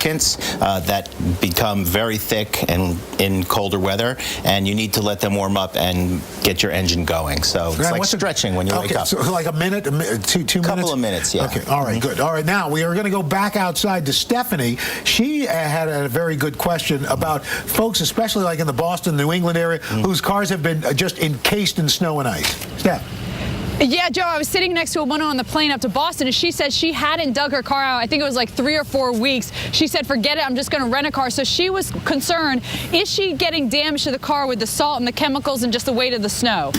lubricants that become very thick and in colder weather, and you need to let them warm up and get your engine going. So it's like stretching when you wake up. So like a minute, 2 minutes? Couple of minutes, yeah. Okay, all right, good. All right, now we are going to go back outside to Stephanie. She had a very good question about folks, especially like in the Boston, New England area, whose cars have been just encased in snow and ice. Steph. Yeah, Joe, I was sitting next to a woman on the plane up to Boston, and she said she hadn't dug her car out. I think it was like 3 or 4 weeks. She said, forget it, I'm just going to rent a car. So she was concerned, is she getting damage to the car with the salt and the chemicals and just the weight of the snow?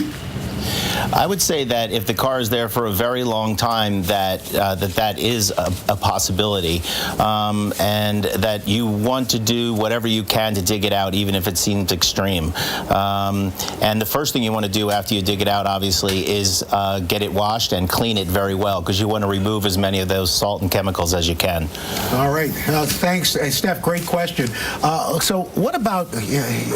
I would say that if the car is there for a very long time, that is a possibility, and that you want to do whatever you can to dig it out, even if it seems extreme. And the first thing you want to do after you dig it out, obviously, is get it washed and clean it very well, because you want to remove as many of those salt and chemicals as you can. All right. Thanks, Steph. Great question. So what about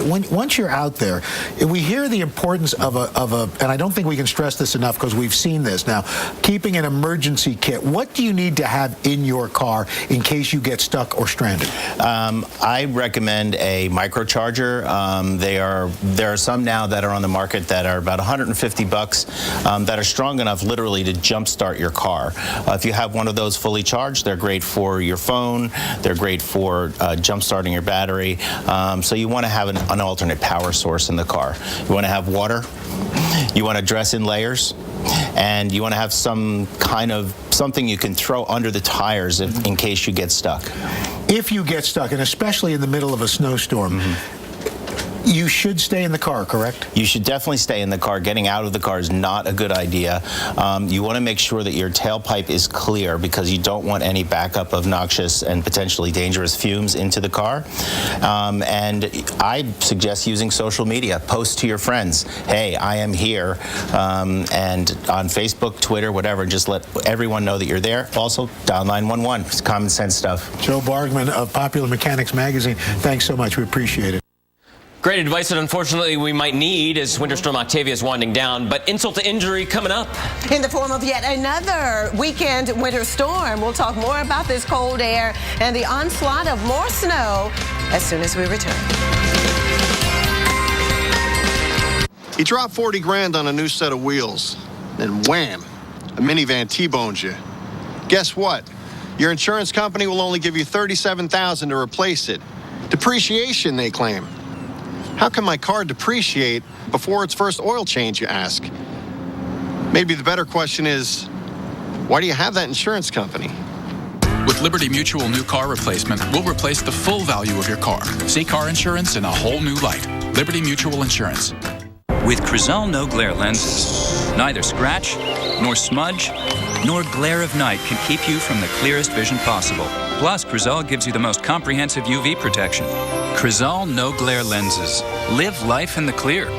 once you're out there, we hear the importance of a, and I don't think we can stress this enough because we've seen this now, keeping an emergency kit. What do you need to have in your car in case you get stuck or stranded? I recommend a microcharger. There are some now that are on the market that are about $150 that are strong enough literally to jumpstart your car. If you have one of those fully charged, they're great for your phone. They're great for jumpstarting your battery. So you want to have an alternate power source in the car. You want to have water. You want to dress in layers, and you want to have some kind of something you can throw under the tires in case you get stuck. If you get stuck, and especially in the middle of a snowstorm, you should stay in the car, correct? You should definitely stay in the car. Getting out of the car is not a good idea. You want to make sure that your tailpipe is clear, because you don't want any backup of noxious and potentially dangerous fumes into the car. And I suggest using social media. Post to your friends, hey, I am here, and on Facebook, Twitter, whatever, just let everyone know that you're there. Also, dial 911. It's common sense stuff. Joe Bargmann of Popular Mechanics Magazine, thanks so much. We appreciate it. Great advice that unfortunately we might need as Winter Storm Octavia is winding down, but insult to injury coming up. In the form of yet another weekend winter storm. We'll talk more about this cold air and the onslaught of more snow as soon as we return. You drop 40 grand on a new set of wheels, then wham, a minivan T-bones you. Guess what? Your insurance company will only give you $37,000 to replace it. Depreciation, they claim. How can my car depreciate before its first oil change, you ask? Maybe the better question is, why do you have that insurance company? With Liberty Mutual New Car Replacement, we'll replace the full value of your car. See car insurance in a whole new light. Liberty Mutual Insurance. With Crizal No Glare lenses, neither scratch, nor smudge, nor glare of night can keep you from the clearest vision possible. Plus, Crizal gives you the most comprehensive UV protection. Crizal No Glare lenses. Live life in the clear. We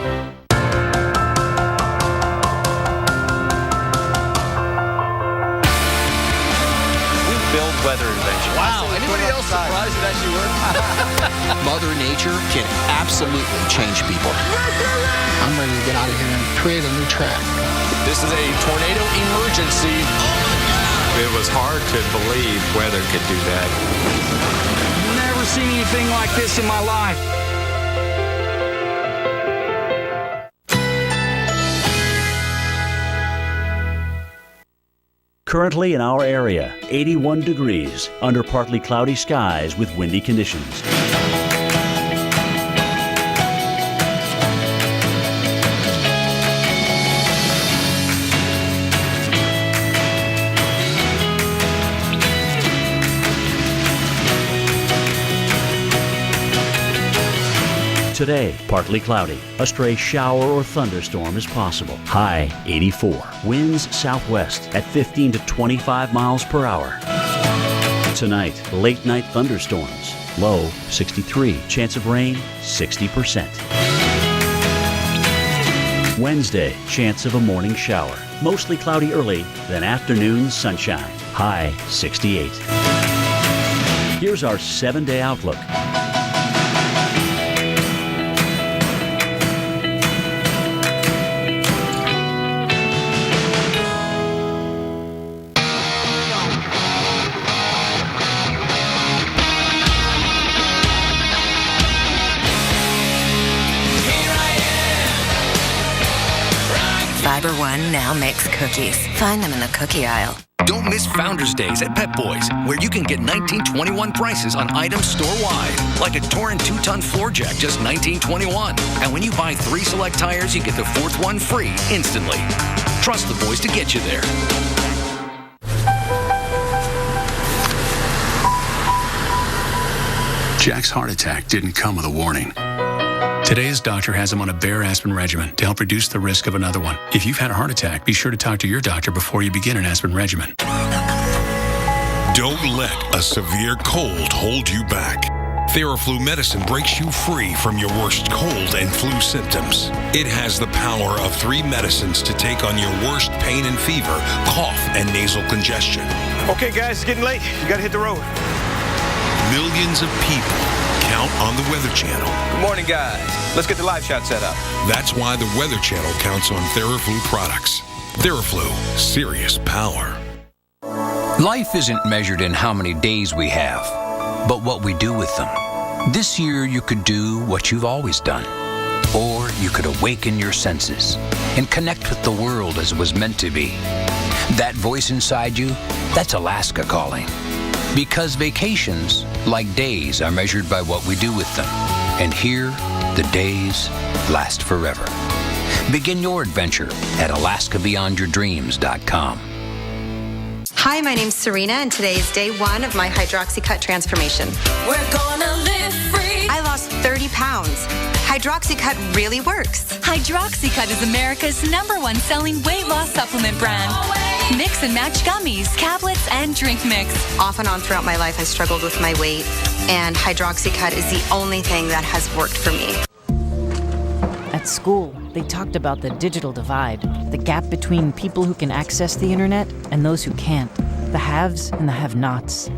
build weather inventions. Wow, anybody else surprised it actually worked? Mother Nature can absolutely change people. I'm ready to get out of here and create a new track. This is a tornado emergency. It was hard to believe weather could do that. Never seen anything like this in my life. Currently in our area, 81 degrees under partly cloudy skies with windy conditions. Today, partly cloudy. A stray shower or thunderstorm is possible. High 84. Winds southwest at 15 to 25 miles per hour. Tonight, late night thunderstorms. Low 63. Chance of rain 60%. Wednesday, chance of a morning shower. Mostly cloudy early, then afternoon sunshine. High 68. Here's our 7-day outlook. Fiber One now makes cookies. Find them in the cookie aisle. Don't miss Founders Days at Pep Boys, where you can get 1921 prices on items store-wide, like a Torin 2-ton floor jack, just $19.21. And when you buy 3 select tires, you get the 4th one free instantly. Trust the boys to get you there. Jack's heart attack didn't come with a warning. Today's doctor has him on a Bayer aspirin regimen to help reduce the risk of another one. If you've had a heart attack, be sure to talk to your doctor before you begin an aspirin regimen. Don't let a severe cold hold you back. Theraflu medicine breaks you free from your worst cold and flu symptoms. It has the power of 3 medicines to take on your worst pain and fever, cough, and nasal congestion. Okay, guys, it's getting late. You gotta hit the road. Millions of people count on the Weather Channel. Good morning, guys. Let's get the live shot set up. That's why the Weather Channel counts on Theraflu products. Theraflu, serious power. Life isn't measured in how many days we have, but what we do with them. This year, you could do what you've always done. Or you could awaken your senses and connect with the world as it was meant to be. That voice inside you, that's Alaska calling. Because vacations, like days, are measured by what we do with them. And here, the days last forever. Begin your adventure at AlaskaBeyondYourDreams.com. Hi, my name's Serena, and today is day 1 of my Hydroxycut transformation. We're gonna live free. I lost 30 pounds. Hydroxycut really works. Hydroxycut is America's #1 selling weight loss supplement brand. Mix and match gummies, tablets, and drink mix. Off and on throughout my life, I struggled with my weight, and Hydroxycut is the only thing that has worked for me. At school, they talked about the digital divide, the gap between people who can access the internet and those who can't, the haves and the have-nots.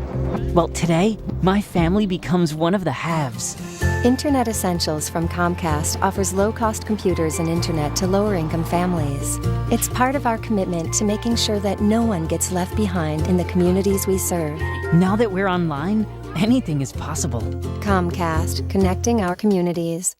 Well, today, my family becomes one of the haves. Internet Essentials from Comcast offers low-cost computers and internet to lower-income families. It's part of our commitment to making sure that no one gets left behind in the communities we serve. Now that we're online, anything is possible. Comcast, connecting our communities.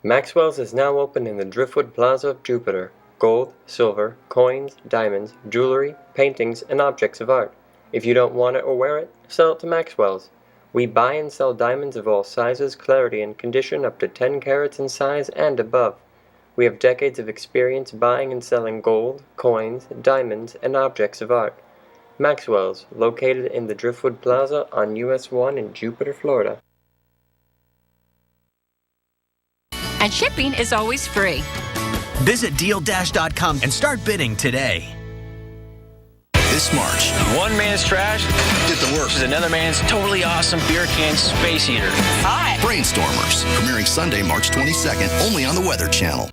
Maxwell's is now open in the Driftwood Plaza of Jupiter. Gold, silver, coins, diamonds, jewelry, paintings, and objects of art. If you don't want it or wear it, sell it to Maxwell's. We buy and sell diamonds of all sizes, clarity, and condition up to 10 carats in size and above. We have decades of experience buying and selling gold, coins, diamonds, and objects of art. Maxwell's, located in the Driftwood Plaza on US 1 in Jupiter, Florida. And shipping is always free. Visit DealDash.com and start bidding today. This March, one man's trash did the work is another man's totally awesome beer can space heater. Hi. Brainstormers, premiering Sunday, March 22nd, only on the Weather Channel.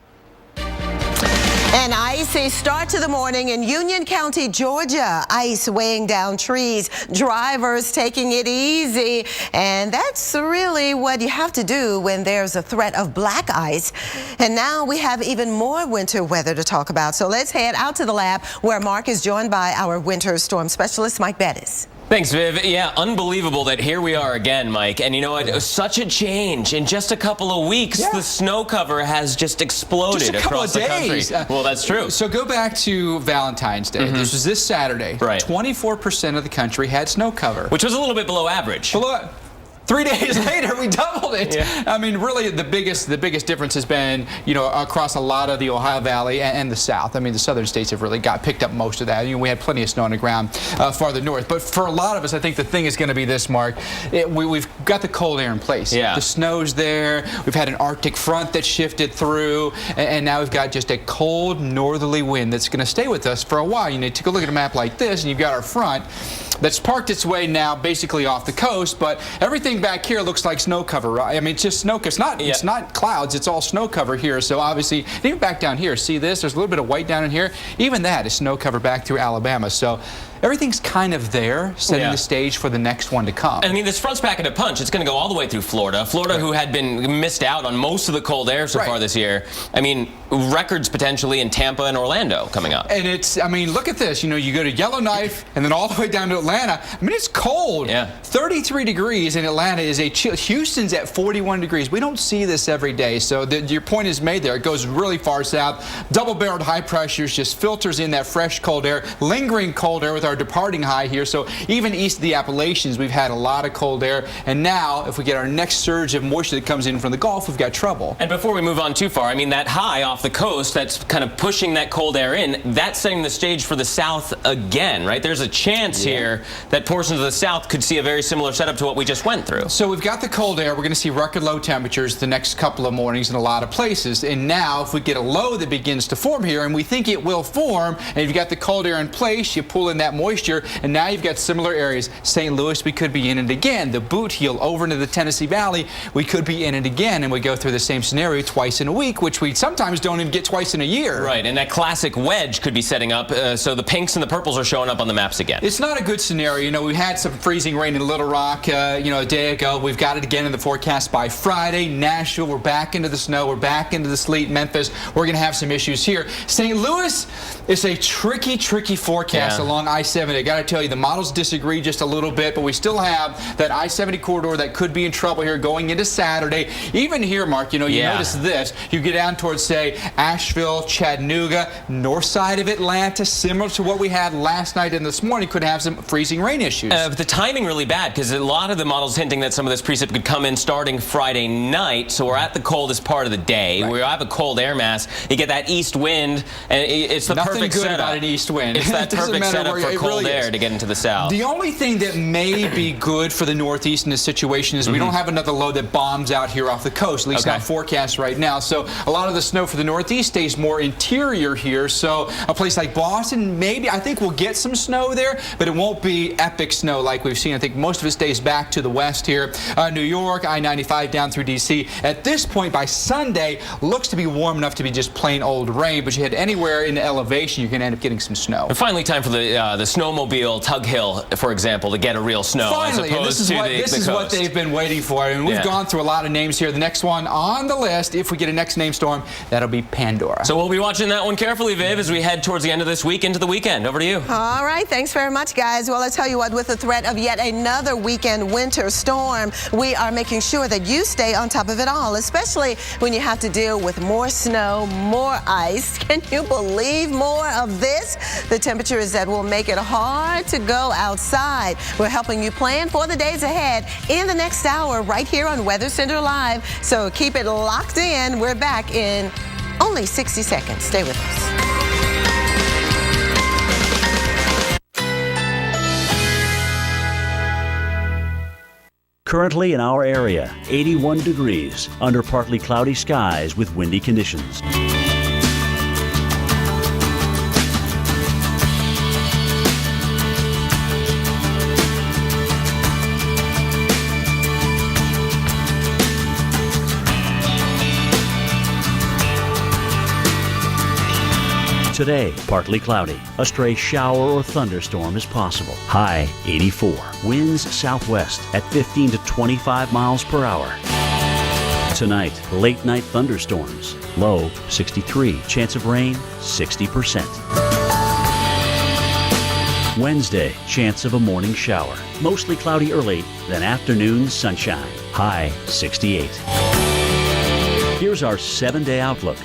An icy start to the morning in Union County, Georgia. Ice weighing down trees, drivers taking it easy. And that's really what you have to do when there's a threat of black ice. And now we have even more winter weather to talk about. So let's head out to the lab where Mark is joined by our winter storm specialist, Mike Bettis. Thanks, Viv. Yeah, unbelievable that here we are again, Mike. And you know what? Such a change. In just a couple of weeks, the snow cover has just exploded across the country. Well, that's true. So go back to Valentine's Day. This was this Saturday. Right. 24% of the country had snow cover. Which was a little bit below average. 3 days later, we doubled it. Yeah. I mean, really, the biggest difference has been, across a lot of the Ohio Valley and the South. I mean, the southern states have really picked up most of that. We had plenty of snow on the ground farther north. But for a lot of us, I think the thing is going to be this, Mark. We've got the cold air in place. Yeah. The snow's there. We've had an Arctic front that shifted through, and now we've got just a cold northerly wind that's going to stay with us for a while. You take a look at a map like this, and you've got our front that's parked its way now basically off the coast, but everything back here looks like snow cover, right? I mean, it's just snow. It's not clouds. It's all snow cover here. So obviously, even back down here, see this? There's a little bit of white down in here. Even that is snow cover back through Alabama. So everything's kind of there, setting the stage for the next one to come. I mean, this front's packing a punch. It's going to go all the way through Florida. Florida, who had been missed out on most of the cold air so far this year. I mean, records potentially in Tampa and Orlando coming up. And it's, I mean, look at this. You know, you go to Yellowknife and then all the way down to Atlanta. I mean, it's cold. Yeah. 33 degrees in Atlanta is a chill. Houston's at 41 degrees. We don't see this every day. So your point is made there. It goes really far south. Double-barreled high pressures just filters in that fresh cold air, lingering cold air with our departing high here. So even east of the Appalachians, we've had a lot of cold air. And now, if we get our next surge of moisture that comes in from the Gulf, we've got trouble. And before we move on too far, I mean, that high off the coast that's kind of pushing that cold air in, that's setting the stage for the south again, right? There's a chance here that portions of the south could see a very similar setup to what we just went through. So we've got the cold air. We're going to see record low temperatures the next couple of mornings in a lot of places. And now, if we get a low that begins to form here, and we think it will form, and you've got the cold air in place, you pull in that moisture, and now you've got similar areas. St. Louis, we could be in it again. The boot heel over into the Tennessee Valley, we could be in it again, and we go through the same scenario twice in a week, which we sometimes don't even get twice in a year. Right, and that classic wedge could be setting up, so the pinks and the purples are showing up on the maps again. It's not a good scenario. You know, we had some freezing rain in Little Rock, you know, a day ago. We've got it again in the forecast by Friday. Nashville, we're back into the snow. We're back into the sleet. Memphis, we're going to have some issues here. St. Louis is a tricky forecast along I-70. I got to tell you, the models disagree just a little bit, but we still have that I-70 corridor that could be in trouble here going into Saturday. Even here, Mark, you know, you notice this. You get down towards, say, Asheville, Chattanooga, north side of Atlanta, similar to what we had last night and this morning, could have some freezing rain issues. But the timing really bad, because a lot of the models hinting that some of this precip could come in starting Friday night, so we're at the coldest part of the day. We have a cold air mass. You get that east wind, and it's the perfect setup. Nothing good about an east wind. It's that perfect setup for cold air to get into the south. The only thing that may be good for the Northeast in this situation is we don't have another low that bombs out here off the coast, at least not forecast right now. So a lot of the snow for the Northeast stays more interior here. So a place like Boston, maybe, I think we'll get some snow there, but it won't be epic snow like we've seen. I think most of it stays back to the west here. New York, I-95 down through D.C. At this point, by Sunday, looks to be warm enough to be just plain old rain, but you head anywhere in the elevation, you can end up getting some snow. And finally, time for the snowmobile Tug Hill, for example, to get a real snow. Finally, as opposed this is what they've been waiting for. I mean, we've gone through a lot of names here. The next one on the list, if we get a next name storm, that'll be Pandora. So we'll be watching that one carefully, Viv, as we head towards the end of this week into the weekend. Over to you. All right, thanks very much, guys. Well, I tell you what, with the threat of yet another weekend winter storm, we are making sure that you stay on top of it all, especially when you have to deal with more snow, more ice. Can you believe more of this? The temperatures that will make it hard to go outside. We're helping you plan for the days ahead in the next hour right here on Weather Center Live. So keep it locked in. We're back in only 60 seconds. Stay with us. Currently in our area, 81 degrees under partly cloudy skies with windy conditions. Today, partly cloudy. A stray shower or thunderstorm is possible. High 84. Winds southwest at 15 to 25 miles per hour. Tonight, late night thunderstorms. Low 63. Chance of rain 60%. Wednesday, chance of a morning shower. Mostly cloudy early, then afternoon sunshine. High 68. Here's our 7-day outlook.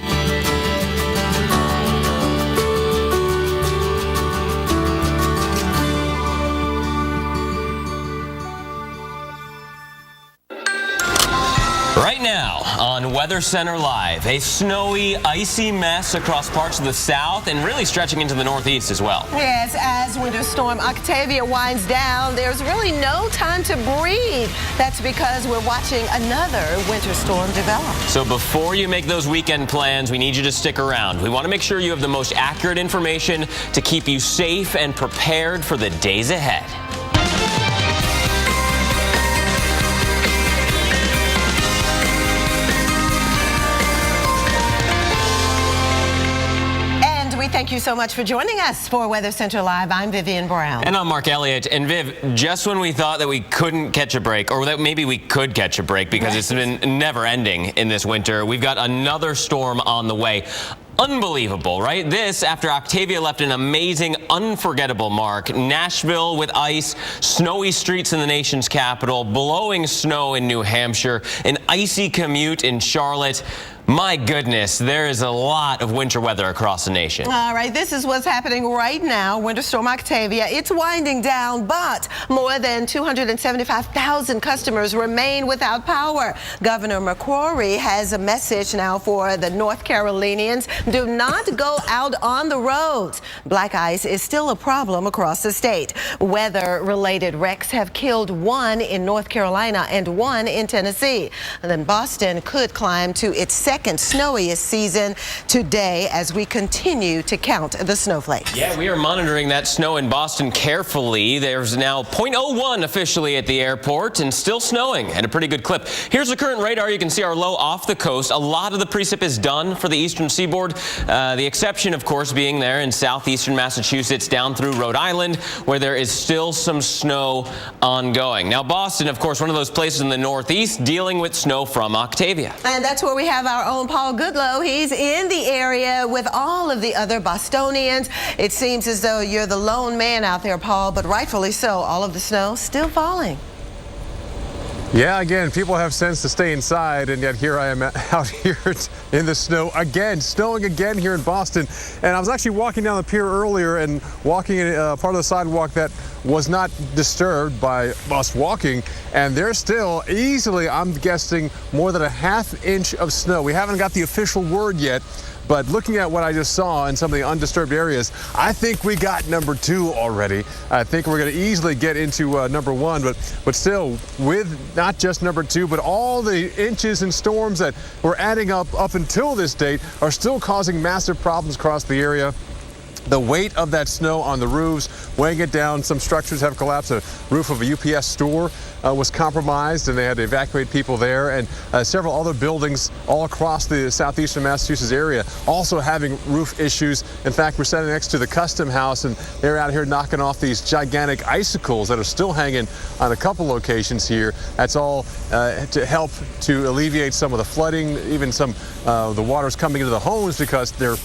Right now on Weather Center Live, a snowy, icy mess across parts of the south and really stretching into the northeast as well. Yes, as Winter Storm Octavia winds down, there's really no time to breathe. That's because we're watching another winter storm develop. So before you make those weekend plans, we need you to stick around. We want to make sure you have the most accurate information to keep you safe and prepared for the days ahead. Thank thank you so much for joining us for Weather Center Live. I'm Vivian Brown. And I'm Mark Elliott. And Viv, just when we thought that we couldn't catch a break, or that maybe we could catch a break because it's been never ending in this winter, we've got another storm on the way. Unbelievable, right? This after Octavia left an amazing, unforgettable mark. Nashville with ice, snowy streets in the nation's capital, blowing snow in New Hampshire, an icy commute in Charlotte. My goodness, there is a lot of winter weather across the nation. All right, this is what's happening right now. Winter Storm Octavia, it's winding down, but more than 275,000 customers remain without power. Governor McCrory has a message now for the North Carolinians. Do not go out on the roads. Black ice is still a problem across the state. Weather-related wrecks have killed 1 in North Carolina and 1 in Tennessee. And then Boston could climb to its second snowiest season today as we continue to count the snowflakes. Yeah, we are monitoring that snow in Boston carefully. There's now 0.01 officially at the airport and still snowing at a pretty good clip. Here's the current radar. You can see our low off the coast. A lot of the precip is done for the eastern seaboard. The exception, of course, being there in southeastern Massachusetts down through Rhode Island, where there is still some snow ongoing. Now, Boston, of course, one of those places in the northeast dealing with snow from Octavia. And that's where we have our own Paul Goodlow. He's in the area with all of the other Bostonians. It seems as though you're the lone man out there, Paul, but rightfully so. All of the snow still falling. Yeah, again, people have sense to stay inside, and yet here I am out here in the snow again, snowing again here in Boston. And I was actually walking down the pier earlier and walking in part of the sidewalk that was not disturbed by us walking, and there's still easily, I'm guessing, more than a ½ inch of snow. We haven't got the official word yet, but looking at what I just saw in some of the undisturbed areas, I think we got number 2 already. I think we're going to easily get into number 1, but still, with not just number 2, but all the inches and storms that were adding up until this date are still causing massive problems across the area. The weight of that snow on the roofs, weighing it down. Some structures have collapsed. The roof of a UPS store was compromised, and they had to evacuate people there. And several other buildings all across the southeastern Massachusetts area also having roof issues. In fact, we're standing next to the Custom House, and they're out here knocking off these gigantic icicles that are still hanging on a couple locations here. That's all to help to alleviate some of the flooding, even some the water's coming into the homes because they're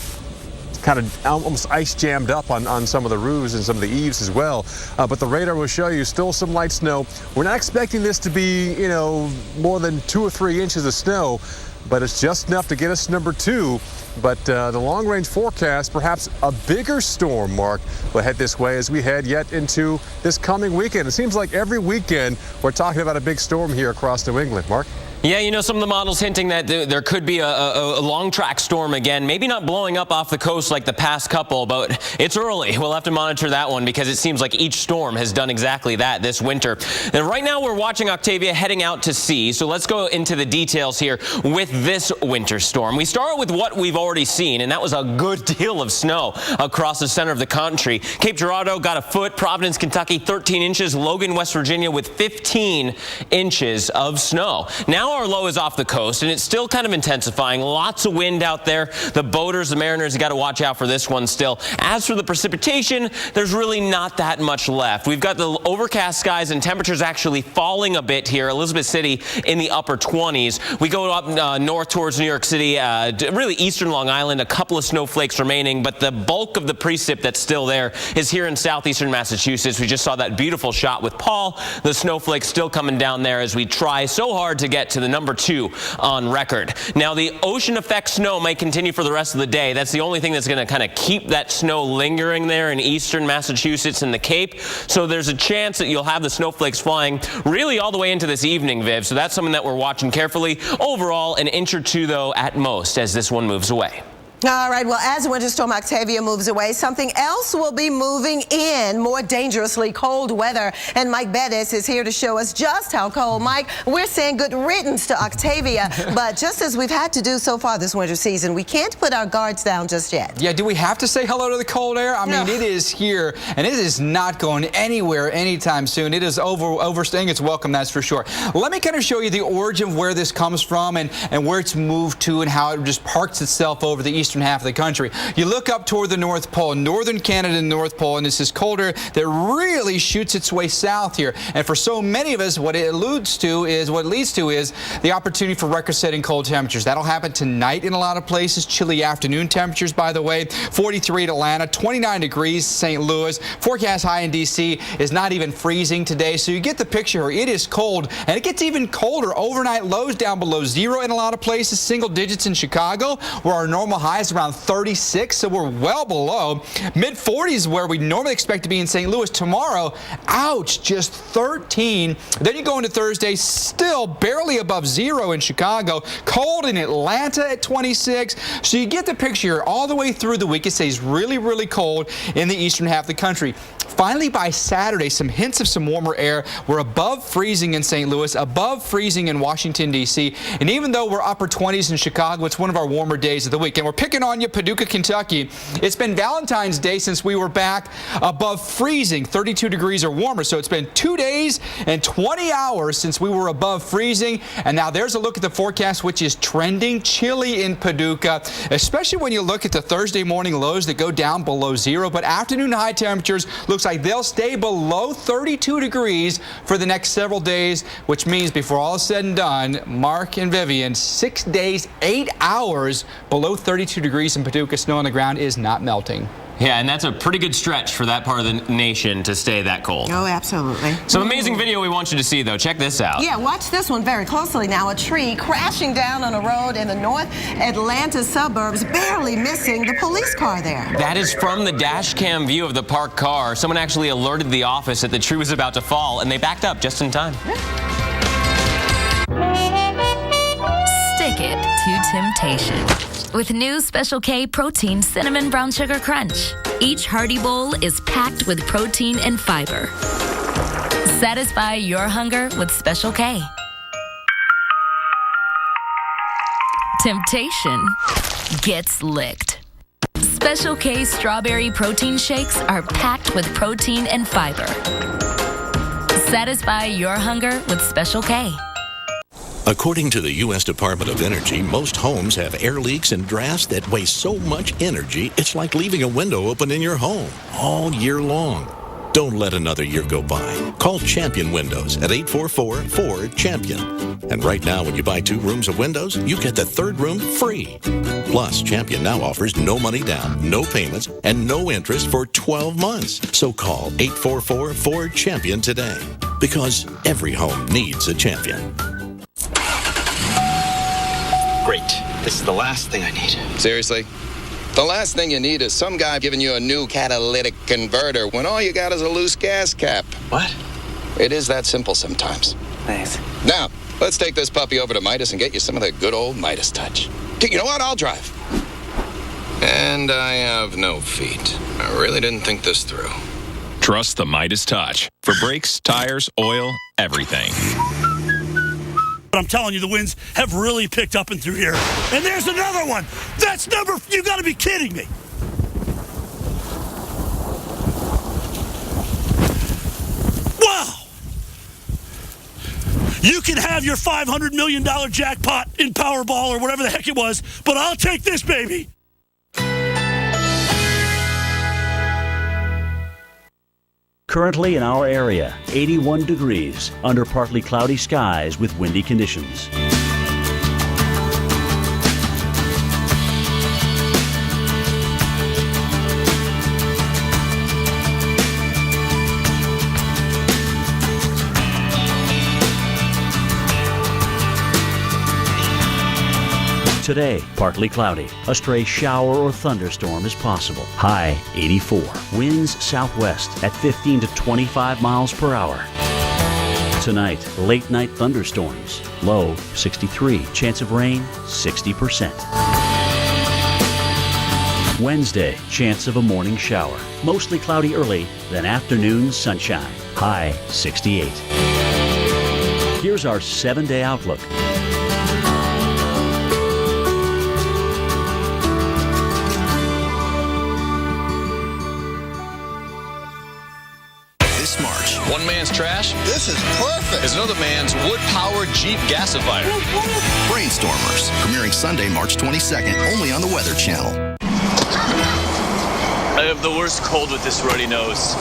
kind of almost ice jammed up on some of the roofs and some of the eaves as well. But the radar will show you still some light snow. We're not expecting this to be, you know, more than 2 or 3 inches of snow, but it's just enough to get us number 2. But the long-range forecast, perhaps a bigger storm, Mark, will head this way as we head yet into this coming weekend. It seems like every weekend we're talking about a big storm here across New England, Mark. Yeah, you know, some of the models hinting that there could be a long track storm again, maybe not blowing up off the coast like the past couple, but it's early. We'll have to monitor that one because it seems like each storm has done exactly that this winter. And right now we're watching Octavia heading out to sea, so let's go into the details here with this winter storm. We start with what we've already seen, and that was a good deal of snow across the center of the country. Cape Girardeau got a foot, Providence, Kentucky, 13 inches, Logan, West Virginia with 15 inches of snow. Now our low is off the coast, and it's still kind of intensifying. Lots of wind out there. The boaters, the mariners, you got to watch out for this one still. As for the precipitation, there's really not that much left. We've got the overcast skies and temperatures actually falling a bit here. Elizabeth City in the upper 20s. We go up north towards New York City, really eastern Long Island, a couple of snowflakes remaining, but the bulk of the precip that's still there is here in southeastern Massachusetts. We just saw that beautiful shot with Paul. The snowflakes still coming down there as we try so hard to get to the number 2 on record. Now, the ocean effect snow might continue for the rest of the day. That's the only thing that's going to kind of keep that snow lingering there in eastern Massachusetts and the Cape. So there's a chance that you'll have the snowflakes flying really all the way into this evening, Viv. So that's something that we're watching carefully. Overall, an inch or 2, though, at most, as this one moves away. All right, well, as Winter Storm Octavia moves away, something else will be moving in, more dangerously cold weather. And Mike Bettis is here to show us just how cold. Mike, we're saying good riddance to Octavia, but just as we've had to do so far this winter season, we can't put our guards down just yet. Yeah, do we have to say hello to the cold air? I mean, it is here, and it is not going anywhere anytime soon. It is overstaying its welcome, that's for sure. Let me kind of show you the origin of where this comes from and where it's moved to and how it just parks itself over the eastern eastern half of the country. You look up toward the North Pole, northern Canada and North Pole, and this is colder that really shoots its way south here. And for so many of us, what it leads to is the opportunity for record-setting cold temperatures. That'll happen tonight in a lot of places. Chilly afternoon temperatures, by the way. 43 at Atlanta, 29 degrees St. Louis. Forecast high in D.C. is not even freezing today. So you get the picture here. It is cold, and it gets even colder. Overnight lows down below zero in a lot of places. Single digits in Chicago, where our normal high is around 36, so we're well below. Mid-40s where we normally expect to be in St. Louis. Tomorrow, ouch, just 13. Then you go into Thursday, still barely above zero in Chicago. Cold in Atlanta at 26. So you get the picture all the way through the week. It stays really, really cold in the eastern half of the country. Finally, by Saturday, some hints of some warmer air. We're above freezing in St. Louis, above freezing in Washington, D.C. And even though we're upper 20s in Chicago, it's one of our warmer days of the week. And we're picking on you, Paducah, Kentucky. It's been Valentine's Day since we were back above freezing, 32 degrees or warmer. So it's been 2 days and 20 hours since we were above freezing. And now there's a look at the forecast, which is trending chilly in Paducah, especially when you look at the Thursday morning lows that go down below zero. But afternoon high temperatures looks like they'll stay below 32 degrees for the next several days, which means before all is said and done, Mark and Vivian, 6 days, 8 hours below 32 degrees in Paducah. Snow on the ground is not melting. Yeah, and that's a pretty good stretch for that part of the nation to stay that cold. Oh, absolutely. Some amazing video we want you to see, though. Check this out. Yeah, watch this one very closely now. A tree crashing down on a road in the North Atlanta suburbs, barely missing the police car there. That is from the dash cam view of the parked car. Someone actually alerted the office that the tree was about to fall, and they backed up just in time. Stick it to temptation. With new Special K Protein Cinnamon Brown Sugar Crunch. Each hearty bowl is packed with protein and fiber. Satisfy your hunger with Special K. Temptation gets licked. Special K Strawberry Protein Shakes are packed with protein and fiber. Satisfy your hunger with Special K. According to the U.S. Department of Energy, most homes have air leaks and drafts that waste so much energy, it's like leaving a window open in your home all year long. Don't let another year go by. Call Champion Windows at 844-4CHAMPION. And right now, when you buy 2 rooms of windows, you get the 3rd room free. Plus, Champion now offers no money down, no payments, and no interest for 12 months. So call 844-4CHAMPION today. Because every home needs a champion. Great. This is the last thing I need. Seriously? The last thing you need is some guy giving you a new catalytic converter when all you got is a loose gas cap. What? It is that simple sometimes. Thanks. Now, let's take this puppy over to Midas and get you some of that good old Midas touch. You know what? I'll drive. And I have no feet. I really didn't think this through. Trust the Midas Touch for brakes, tires, oil, everything. I'm telling you, the winds have really picked up and through here. And there's another one. That's you gotta be kidding me. Wow. You can have your $500 million jackpot in Powerball or whatever the heck it was, but I'll take this, baby. Currently in our area, 81 degrees under partly cloudy skies with windy conditions. Today, partly cloudy. A stray shower or thunderstorm is possible. High 84. Winds southwest at 15 to 25 miles per hour. Tonight, late night thunderstorms. Low 63. Chance of rain 60%. Wednesday, chance of a morning shower. Mostly cloudy early, then afternoon sunshine. High 68. Here's our 7-day outlook. One man's trash. This is perfect. Is another man's wood-powered Jeep gasifier. Brainstormers, premiering Sunday, March 22nd, only on the Weather Channel. have the worst cold with this runny nose.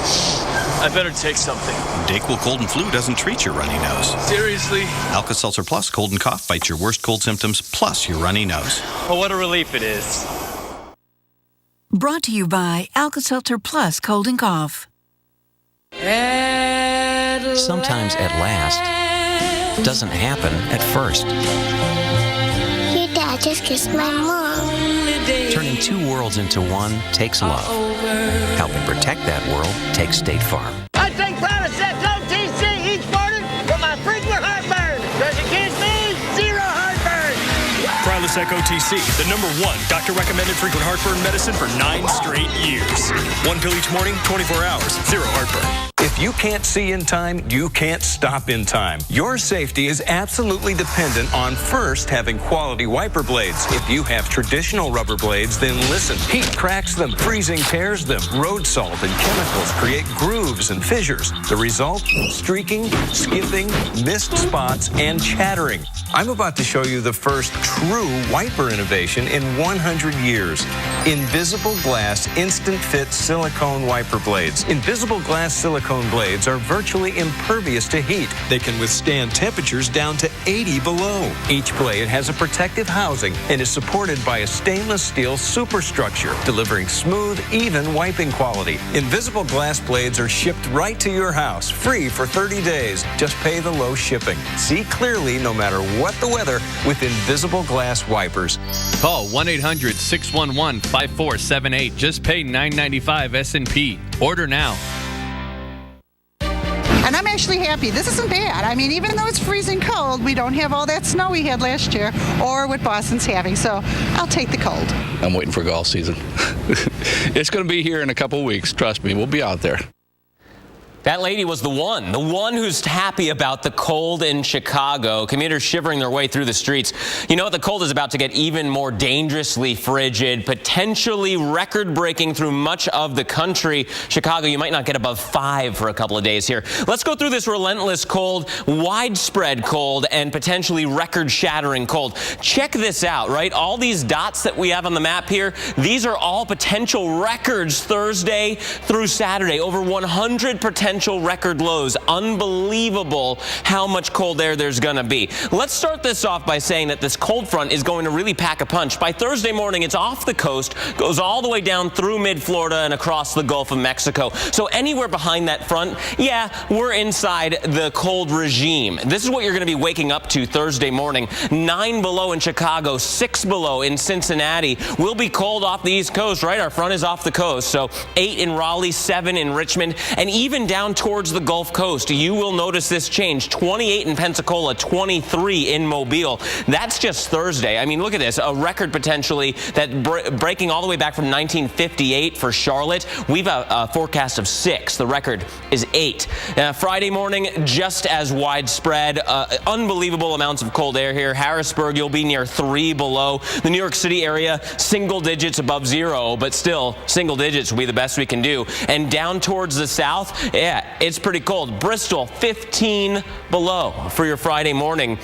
I better take something. Dayquil Cold and Flu doesn't treat your runny nose. Seriously? Alka-Seltzer Plus Cold and Cough fights your worst cold symptoms plus your runny nose. Oh, what a relief it is. Brought to you by Alka-Seltzer Plus Cold and Cough. Sometimes at last doesn't happen at first. Your dad just kissed my mom. Turning two worlds into one takes love. Helping protect that world takes State Farm. I take Prilosec OTC each morning for my frequent heartburn. Because it gives me zero heartburn. Prilosec OTC, the #1 doctor-recommended frequent heartburn medicine for 9 straight years. 1 pill each morning, 24 hours, zero heartburn. If you can't see in time, you can't stop in time. Your safety is absolutely dependent on first having quality wiper blades. If you have traditional rubber blades, then listen. Heat cracks them, freezing tears them. Road salt and chemicals create grooves and fissures. The result? Streaking, skipping, missed spots, and chattering. I'm about to show you the first true wiper innovation in 100 years. Invisible Glass Instant Fit Silicone Wiper Blades. Invisible Glass silicone blades are virtually impervious to heat. They can withstand temperatures down to 80 below. Each blade has a protective housing and is supported by a stainless steel superstructure, delivering smooth, even wiping quality. Invisible Glass blades are shipped right to your house, free for 30 days. Just pay the low shipping. See clearly no matter what the weather with Invisible Glass wipers. Call 1-800-611-5478. Just pay $9.95 S&P. Order now. And I'm actually happy. This isn't bad. I mean, even though it's freezing cold, we don't have all that snow we had last year or what Boston's having. So I'll take the cold. I'm waiting for golf season. It's going to be here in a couple of weeks. Trust me, we'll be out there. That lady was the one who's happy about the cold in Chicago. Commuters shivering their way through the streets. You know what? The cold is about to get even more dangerously frigid, potentially record-breaking through much of the country. Chicago, you might not get above 5 for a couple of days here. Let's go through this relentless cold, widespread cold, and potentially record-shattering cold. Check this out, right? All these dots that we have on the map here, these are all potential records Thursday through Saturday. Over 100 potential record lows. Unbelievable how much cold air there's going to be. Let's start this off by saying that this cold front is going to really pack a punch. By Thursday morning, it's off the coast, goes all the way down through mid-Florida and across the Gulf of Mexico. So anywhere behind that front, yeah, we're inside the cold regime. This is what you're going to be waking up to Thursday morning. 9 below in Chicago, 6 below in Cincinnati. We'll be cold off the East Coast, right? Our front is off the coast. So 8 in Raleigh, 7 in Richmond, and even down towards the Gulf Coast, you will notice this change. 28 in Pensacola, 23 in Mobile. That's just Thursday. I mean, look at this. A record potentially that breaking all the way back from 1958 for Charlotte. We've a forecast of 6. The record is 8. Friday morning, just as widespread. Unbelievable amounts of cold air here. Harrisburg, you'll be near 3 below. The New York City area, single digits above 0, but still single digits will be the best we can do. And down towards the south, yeah, it's pretty cold. Bristol, 15 below for your Friday morning.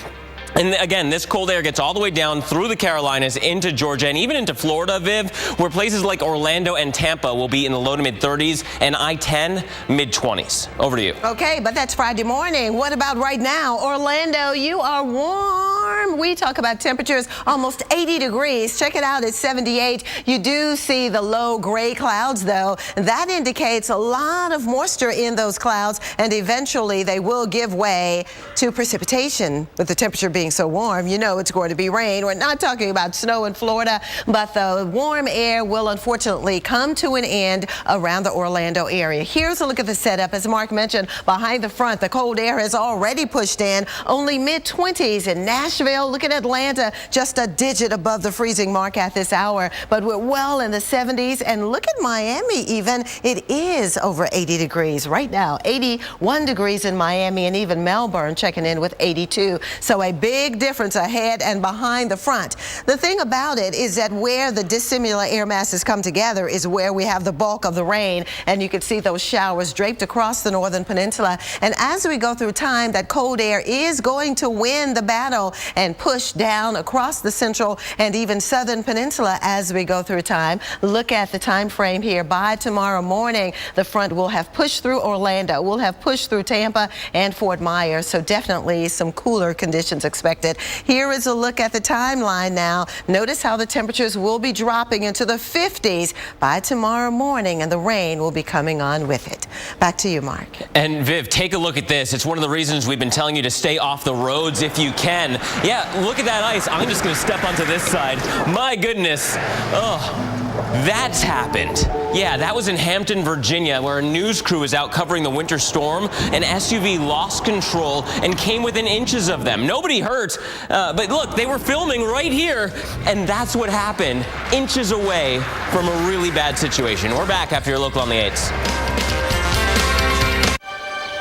And again, this cold air gets all the way down through the Carolinas into Georgia and even into Florida, Viv, where places like Orlando and Tampa will be in the low to mid-30s and I-10 mid-20s. Over to you. Okay, but that's Friday morning. What about right now? Orlando, you are warm. We talk about temperatures almost 80 degrees. Check it out, it's 78. You do see the low gray clouds, though. That indicates a lot of moisture in those clouds, and eventually they will give way to precipitation with the temperature being so warm. You know it's going to be rain. We're not talking about snow in Florida, but the warm air will unfortunately come to an end around the Orlando area. Here's a look at the setup. As Mark mentioned, behind the front, the cold air has already pushed in. Only mid-20s in Nashville. Look at Atlanta, just a digit above the freezing mark at this hour, but we're well in the 70s. And look at Miami even. It is over 80 degrees right now. 81 degrees in Miami, and even Melbourne checking in with 82. So a big big difference ahead and behind the front. The thing about it is that where the dissimilar air masses come together is where we have the bulk of the rain, and you can see those showers draped across the northern peninsula. And as we go through time, that cold air is going to win the battle and push down across the central and even southern peninsula as we go through time. Look at the time frame here. By tomorrow morning, the front will have pushed through Orlando, will have pushed through Tampa and Fort Myers, so definitely some cooler conditions expected. Here is a look at the timeline now. Notice how the temperatures will be dropping into the 50s by tomorrow morning, and the rain will be coming on with it. Back to you, Mark. And Viv, take a look at this. It's one of the reasons we've been telling you to stay off the roads if you can. Yeah, look at that ice. I'm just going to step onto this side. My goodness. Oh. That's happened. Yeah, that was in Hampton, Virginia, where a news crew was out covering the winter storm. An SUV lost control and came within inches of them. Nobody hurt, but look, they were filming right here, and that's what happened, inches away from a really bad situation. We're back after your local on the 8s.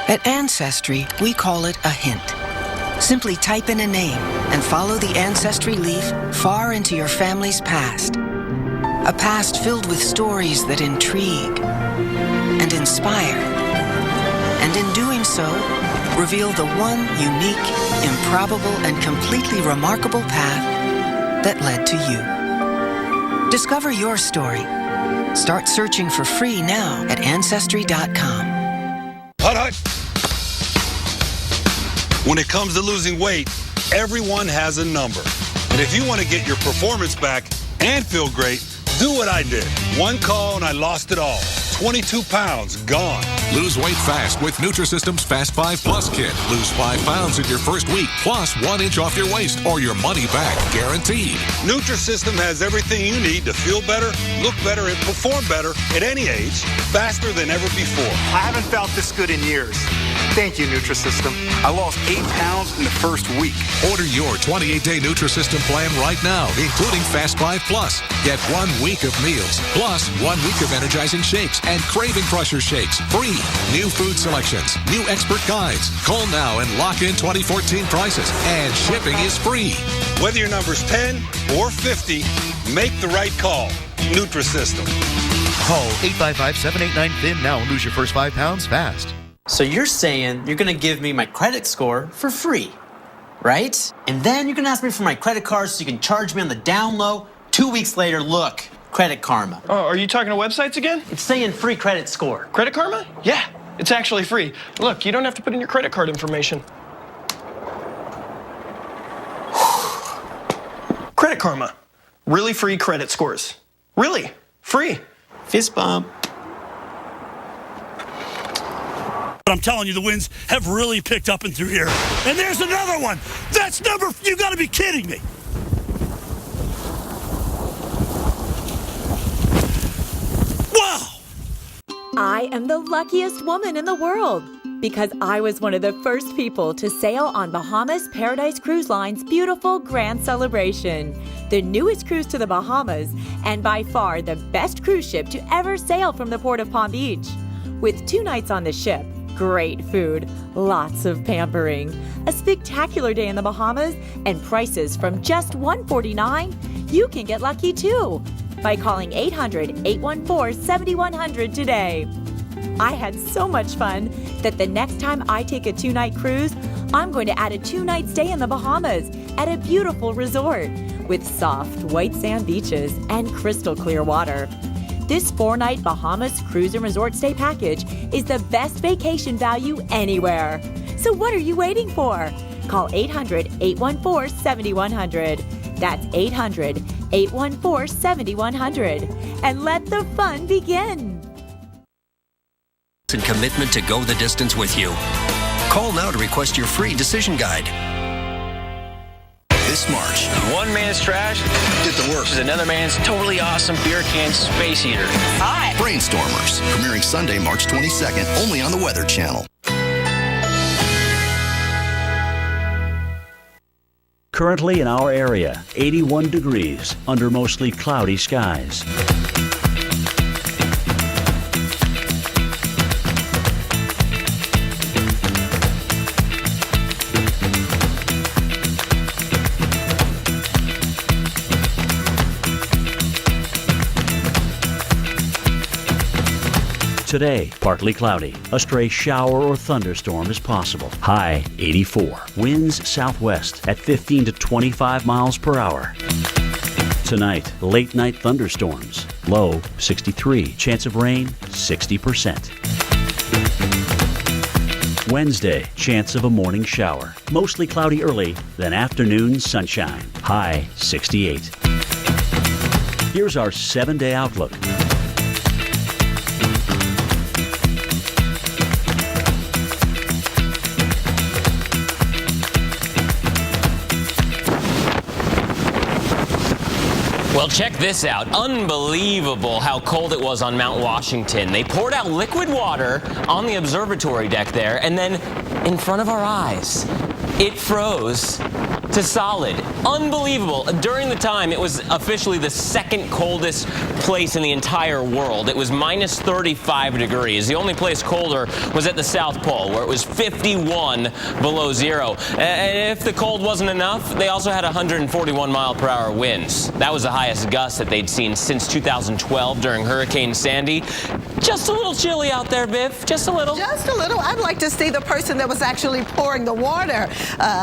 At Ancestry, we call it a hint. Simply type in a name and follow the Ancestry leaf far into your family's past. A past filled with stories that intrigue and inspire. And in doing so, reveal the one unique, improbable, and completely remarkable path that led to you. Discover your story. Start searching for free now at Ancestry.com. Hut. When it comes to losing weight, everyone has a number. And if you want to get your performance back and feel great, do what I did. One call and I lost it all. 22 pounds gone. Lose weight fast with Nutrisystem's Fast 5 Plus kit. Lose 5 pounds in your first week, plus 1 inch off your waist or your money back, guaranteed. Nutrisystem has everything you need to feel better, look better, and perform better at any age, faster than ever before. I haven't felt this good in years. Thank you, Nutrisystem. I lost 8 pounds in the first week. Order your 28-day Nutrisystem plan right now, including Fast 5 Plus. Get 1 week of meals, plus 1 week of energizing shakes and Craving Crusher shakes, free. New food selections, new expert guides. Call now and lock in 2014 prices, and shipping is free. Whether your number's 10 or 50, make the right call. Nutrisystem. Call 855-789-FIN now and lose your first 5 pounds fast. So you're saying you're going to give me my credit score for free, right? And then you're going to ask me for my credit card so you can charge me on the down low. 2 weeks later, look, Credit Karma. Oh, are you talking to websites again? It's saying free credit score. Credit Karma? Yeah, it's actually free. Look, you don't have to put in your credit card information. Credit Karma. Really free credit scores. Really free. Fist bump. But I'm telling you, the winds have really picked up and through here. And there's another one. That's you got to be kidding me. Wow. I am the luckiest woman in the world because I was one of the first people to sail on Bahamas Paradise Cruise Line's beautiful Grand Celebration, the newest cruise to the Bahamas and by far the best cruise ship to ever sail from the port of Palm Beach. With 2 nights on the ship, great food, lots of pampering, a spectacular day in the Bahamas, and prices from just $149, you can get lucky too by calling 800-814-7100 today. I had so much fun that the next time I take a 2-night cruise, I'm going to add a 2-night stay in the Bahamas at a beautiful resort with soft white sand beaches and crystal clear water. This 4-night Bahamas cruise and resort stay package is the best vacation value anywhere. So what are you waiting for? Call 800-814-7100. That's 800-814-7100. And let the fun begin. And commitment to go the distance with you. Call now to request your free decision guide. This March, one man's trash get to work is another man's totally awesome beer can space heater. Hi. Brainstormers, premiering Sunday, March 22nd, only on the Weather Channel. Currently in our area, 81 degrees under mostly cloudy skies. Today, partly cloudy. A stray shower or thunderstorm is possible. High 84. Winds southwest at 15 to 25 miles per hour. Tonight, late night thunderstorms. Low 63. Chance of rain 60%. Wednesday, chance of a morning shower. Mostly cloudy early, then afternoon sunshine. High 68. Here's our 7-day outlook. Well, check this out. Unbelievable how cold it was on Mount Washington. They poured out liquid water on the observatory deck there, and then in front of our eyes, it froze to solid. Unbelievable. During the time, it was officially the second coldest place in the entire world. It was minus 35 degrees. The only place colder was at the South Pole, where it was 51 below zero. And if the cold wasn't enough, they also had 141 mile per hour winds. That was the highest gust that they'd seen since 2012 during Hurricane Sandy. Just a little chilly out there, Viv. Just a little. Just a little. I'd like to see the person that was actually pouring the water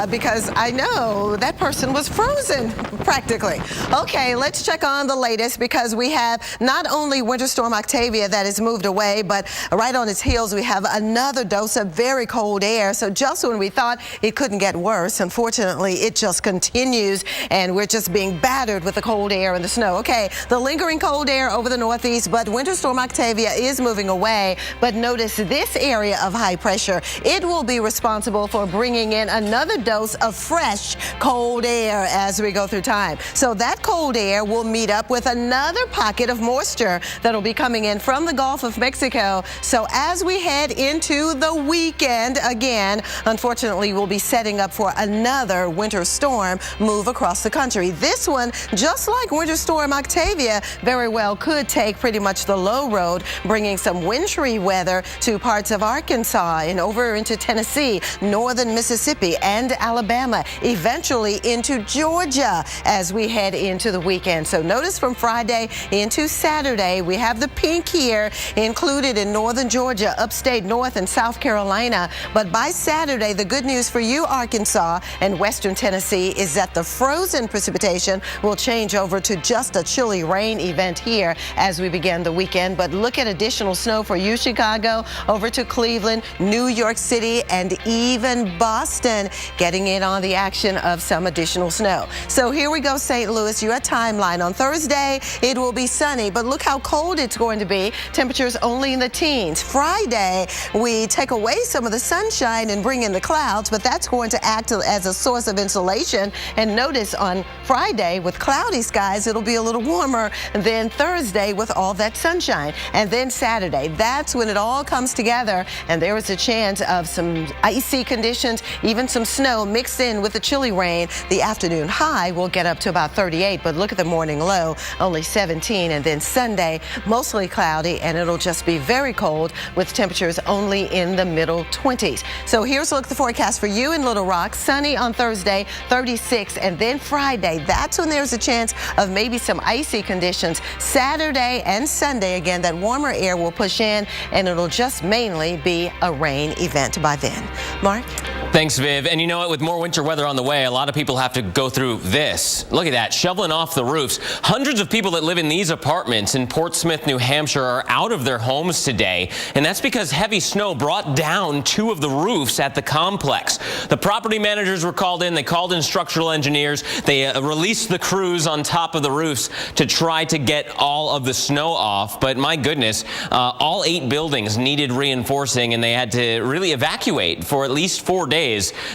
because I know that person was frozen practically. Okay, let's check on the latest because we have not only Winter Storm Octavia that has moved away, but right on its heels we have another dose of very cold air. So just when we thought it couldn't get worse, unfortunately it just continues and we're just being battered with the cold air and the snow. Okay, the lingering cold air over the northeast, but Winter Storm Octavia is moving away. But notice this area of high pressure. It will be responsible for bringing in another dose of fresh cold air as we go through time. So that cold air will meet up with another pocket of moisture that'll be coming in from the Gulf of Mexico. So as we head into the weekend again, unfortunately, we'll be setting up for another winter storm move across the country. This one, just like Winter Storm Octavia, very well could take pretty much the low road, bringing some wintry weather to parts of Arkansas and over into Tennessee, northern Mississippi and Alabama, eventually into Georgia as we head into the weekend. So notice from Friday into Saturday, we have the pink here included in northern Georgia, upstate North and South Carolina. But by Saturday, the good news for you, Arkansas and western Tennessee, is that the frozen precipitation will change over to just a chilly rain event here as we begin the weekend. But look at additional snow for you, Chicago, over to Cleveland, New York City, and even Boston, getting in on the action of some additional snow. So here we go, St. Louis, your timeline. On Thursday, it will be sunny, but look how cold it's going to be. Temperatures only in the teens. Friday, we take away some of the sunshine and bring in the clouds, but that's going to act as a source of insulation. And notice on Friday, with cloudy skies, it'll be a little warmer than Thursday with all that sunshine. And then Saturday, that's when it all comes together, and there is a chance of some icy conditions, even some snow mixed in with the chilly rain. The afternoon high will get up to about 38, but look at the morning low, only 17. And then Sunday, mostly cloudy, and it'll just be very cold with temperatures only in the middle 20s. So here's a look at the forecast for you in Little Rock. Sunny on Thursday, 36, and then Friday, that's when there's a chance of maybe some icy conditions. Saturday and Sunday, again, that warmer air will push in, and it'll just mainly be a rain event by then. Mark? Thanks, Viv. And you know what? With more winter weather on the way, a lot of people have to go through this. Look at that, shoveling off the roofs. Hundreds of people that live in these apartments in Portsmouth, New Hampshire are out of their homes today. And that's because heavy snow brought down 2 of the roofs at the complex. The property managers were called in. They called in structural engineers. They released the crews on top of the roofs to try to get all of the snow off. But my goodness, all 8 buildings needed reinforcing, and they had to really evacuate for at least 4 days.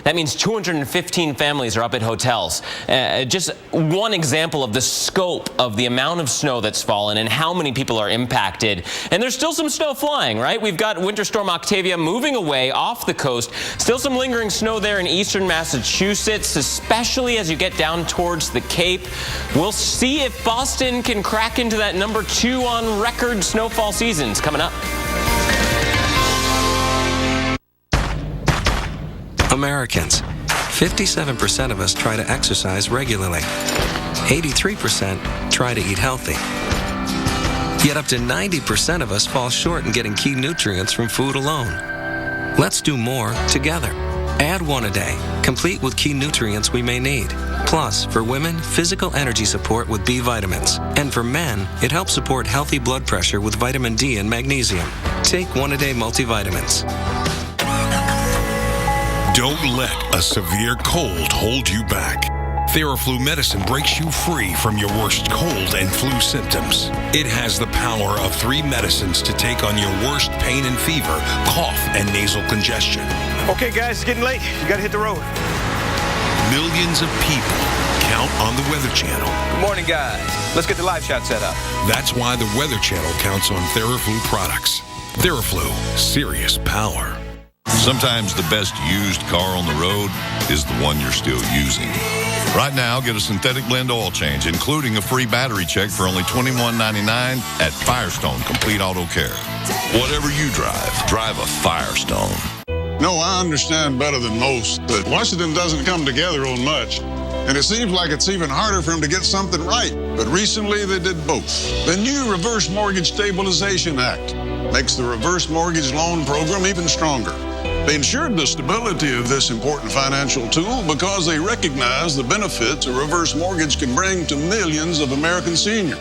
That means 215 families are up at hotels. Just one example of the scope of the amount of snow that's fallen and how many people are impacted. And there's still some snow flying, right? We've got Winter Storm Octavia moving away off the coast. Still some lingering snow there in eastern Massachusetts, especially as you get down towards the Cape. We'll see if Boston can crack into that number 2 on record snowfall seasons coming up. Americans. 57% of us try to exercise regularly. 83% try to eat healthy. Yet up to 90% of us fall short in getting key nutrients from food alone. Let's do more together. Add one a day, complete with key nutrients we may need. Plus, for women, physical energy support with B vitamins. And for men, it helps support healthy blood pressure with vitamin D and magnesium. Take one-a-day multivitamins. Don't let a severe cold hold you back. Theraflu medicine breaks you free from your worst cold and flu symptoms. It has the power of 3 medicines to take on your worst pain and fever, cough, and nasal congestion. Okay, guys, it's getting late. You gotta hit the road. Millions of people count on the Weather Channel. Good morning, guys. Let's get the live shot set up. That's why the Weather Channel counts on Theraflu products. Theraflu, serious power. Sometimes the best used car on the road is the one you're still using. Right now, get a synthetic blend oil change, including a free battery check for only $21.99 at Firestone Complete Auto Care. Whatever you drive a Firestone. No, I understand better than most that Washington doesn't come together on much, and it seems like it's even harder for them to get something right. But recently, they did both. The new Reverse Mortgage Stabilization Act makes the reverse mortgage loan program even stronger. They ensured the stability of this important financial tool because they recognize the benefits a reverse mortgage can bring to millions of American seniors.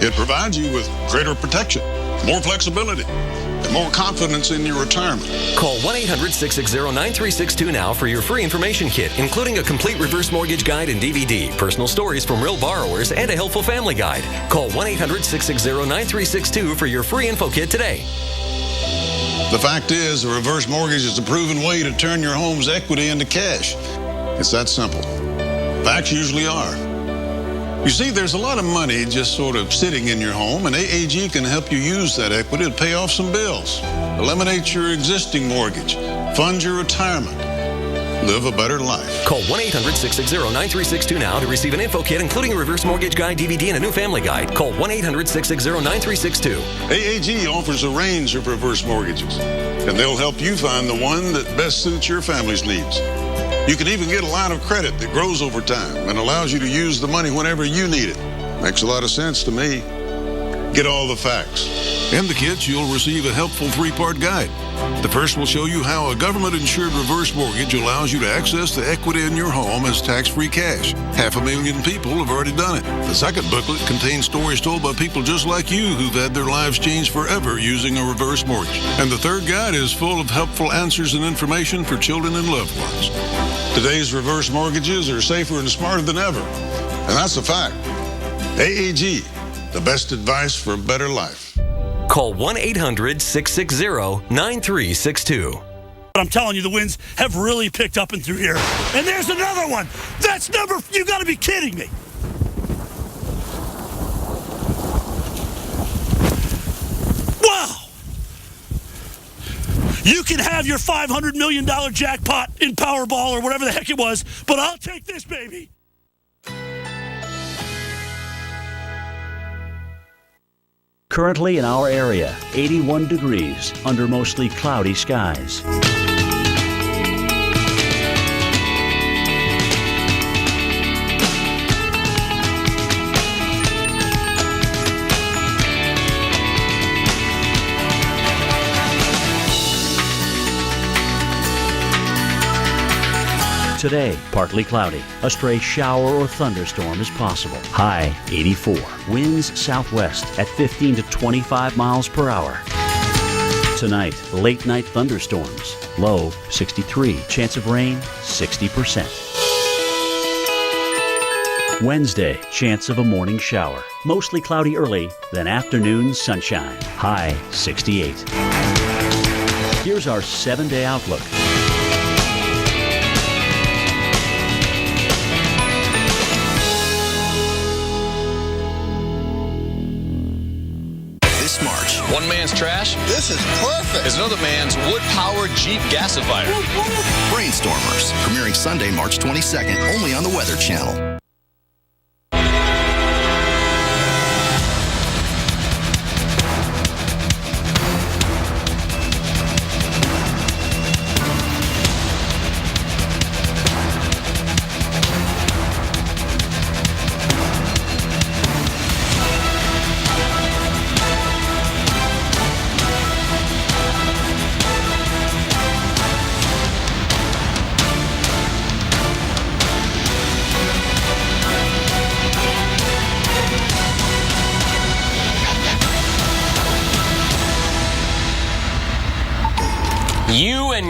It provides you with greater protection, more flexibility, and more confidence in your retirement. Call 1-800-660-9362 now for your free information kit, including a complete reverse mortgage guide and DVD, personal stories from real borrowers, and a helpful family guide. Call 1-800-660-9362 for your free info kit today. The fact is, a reverse mortgage is a proven way to turn your home's equity into cash. It's that simple. Facts usually are. You see, there's a lot of money just sort of sitting in your home, and AAG can help you use that equity to pay off some bills, eliminate your existing mortgage, fund your retirement, live a better life. Call 1-800-660-9362 now to receive an info kit, including a reverse mortgage guide, DVD, and a new family guide. Call 1-800-660-9362. AAG offers a range of reverse mortgages, and they'll help you find the one that best suits your family's needs. You can even get a line of credit that grows over time and allows you to use the money whenever you need it. Makes a lot of sense to me. Get all the facts. In the kits, you'll receive a helpful 3-part guide. The first will show you how a government-insured reverse mortgage allows you to access the equity in your home as tax-free cash. 500,000 people have already done it. The second booklet contains stories told by people just like you who've had their lives changed forever using a reverse mortgage. And the third guide is full of helpful answers and information for children and loved ones. Today's reverse mortgages are safer and smarter than ever. And that's a fact. AAG, the best advice for a better life. Call 1-800-660-9362. I'm telling you, the winds have really picked up and through here. And there's another one. That's you gotta be kidding me. Wow. You can have your $500 million jackpot in Powerball or whatever the heck it was, but I'll take this, baby. Currently in our area, 81 degrees under mostly cloudy skies. Today, partly cloudy. A stray shower or thunderstorm is possible. High 84. Winds southwest at 15 to 25 miles per hour. Tonight, late night thunderstorms. Low 63. Chance of rain 60%. Wednesday, chance of a morning shower. Mostly cloudy early, then afternoon sunshine. High 68. Here's our 7-day outlook. One man's trash. This is perfect. Is another man's wood-powered Jeep gasifier. Brainstormers, premiering Sunday, March 22nd, only on the Weather Channel.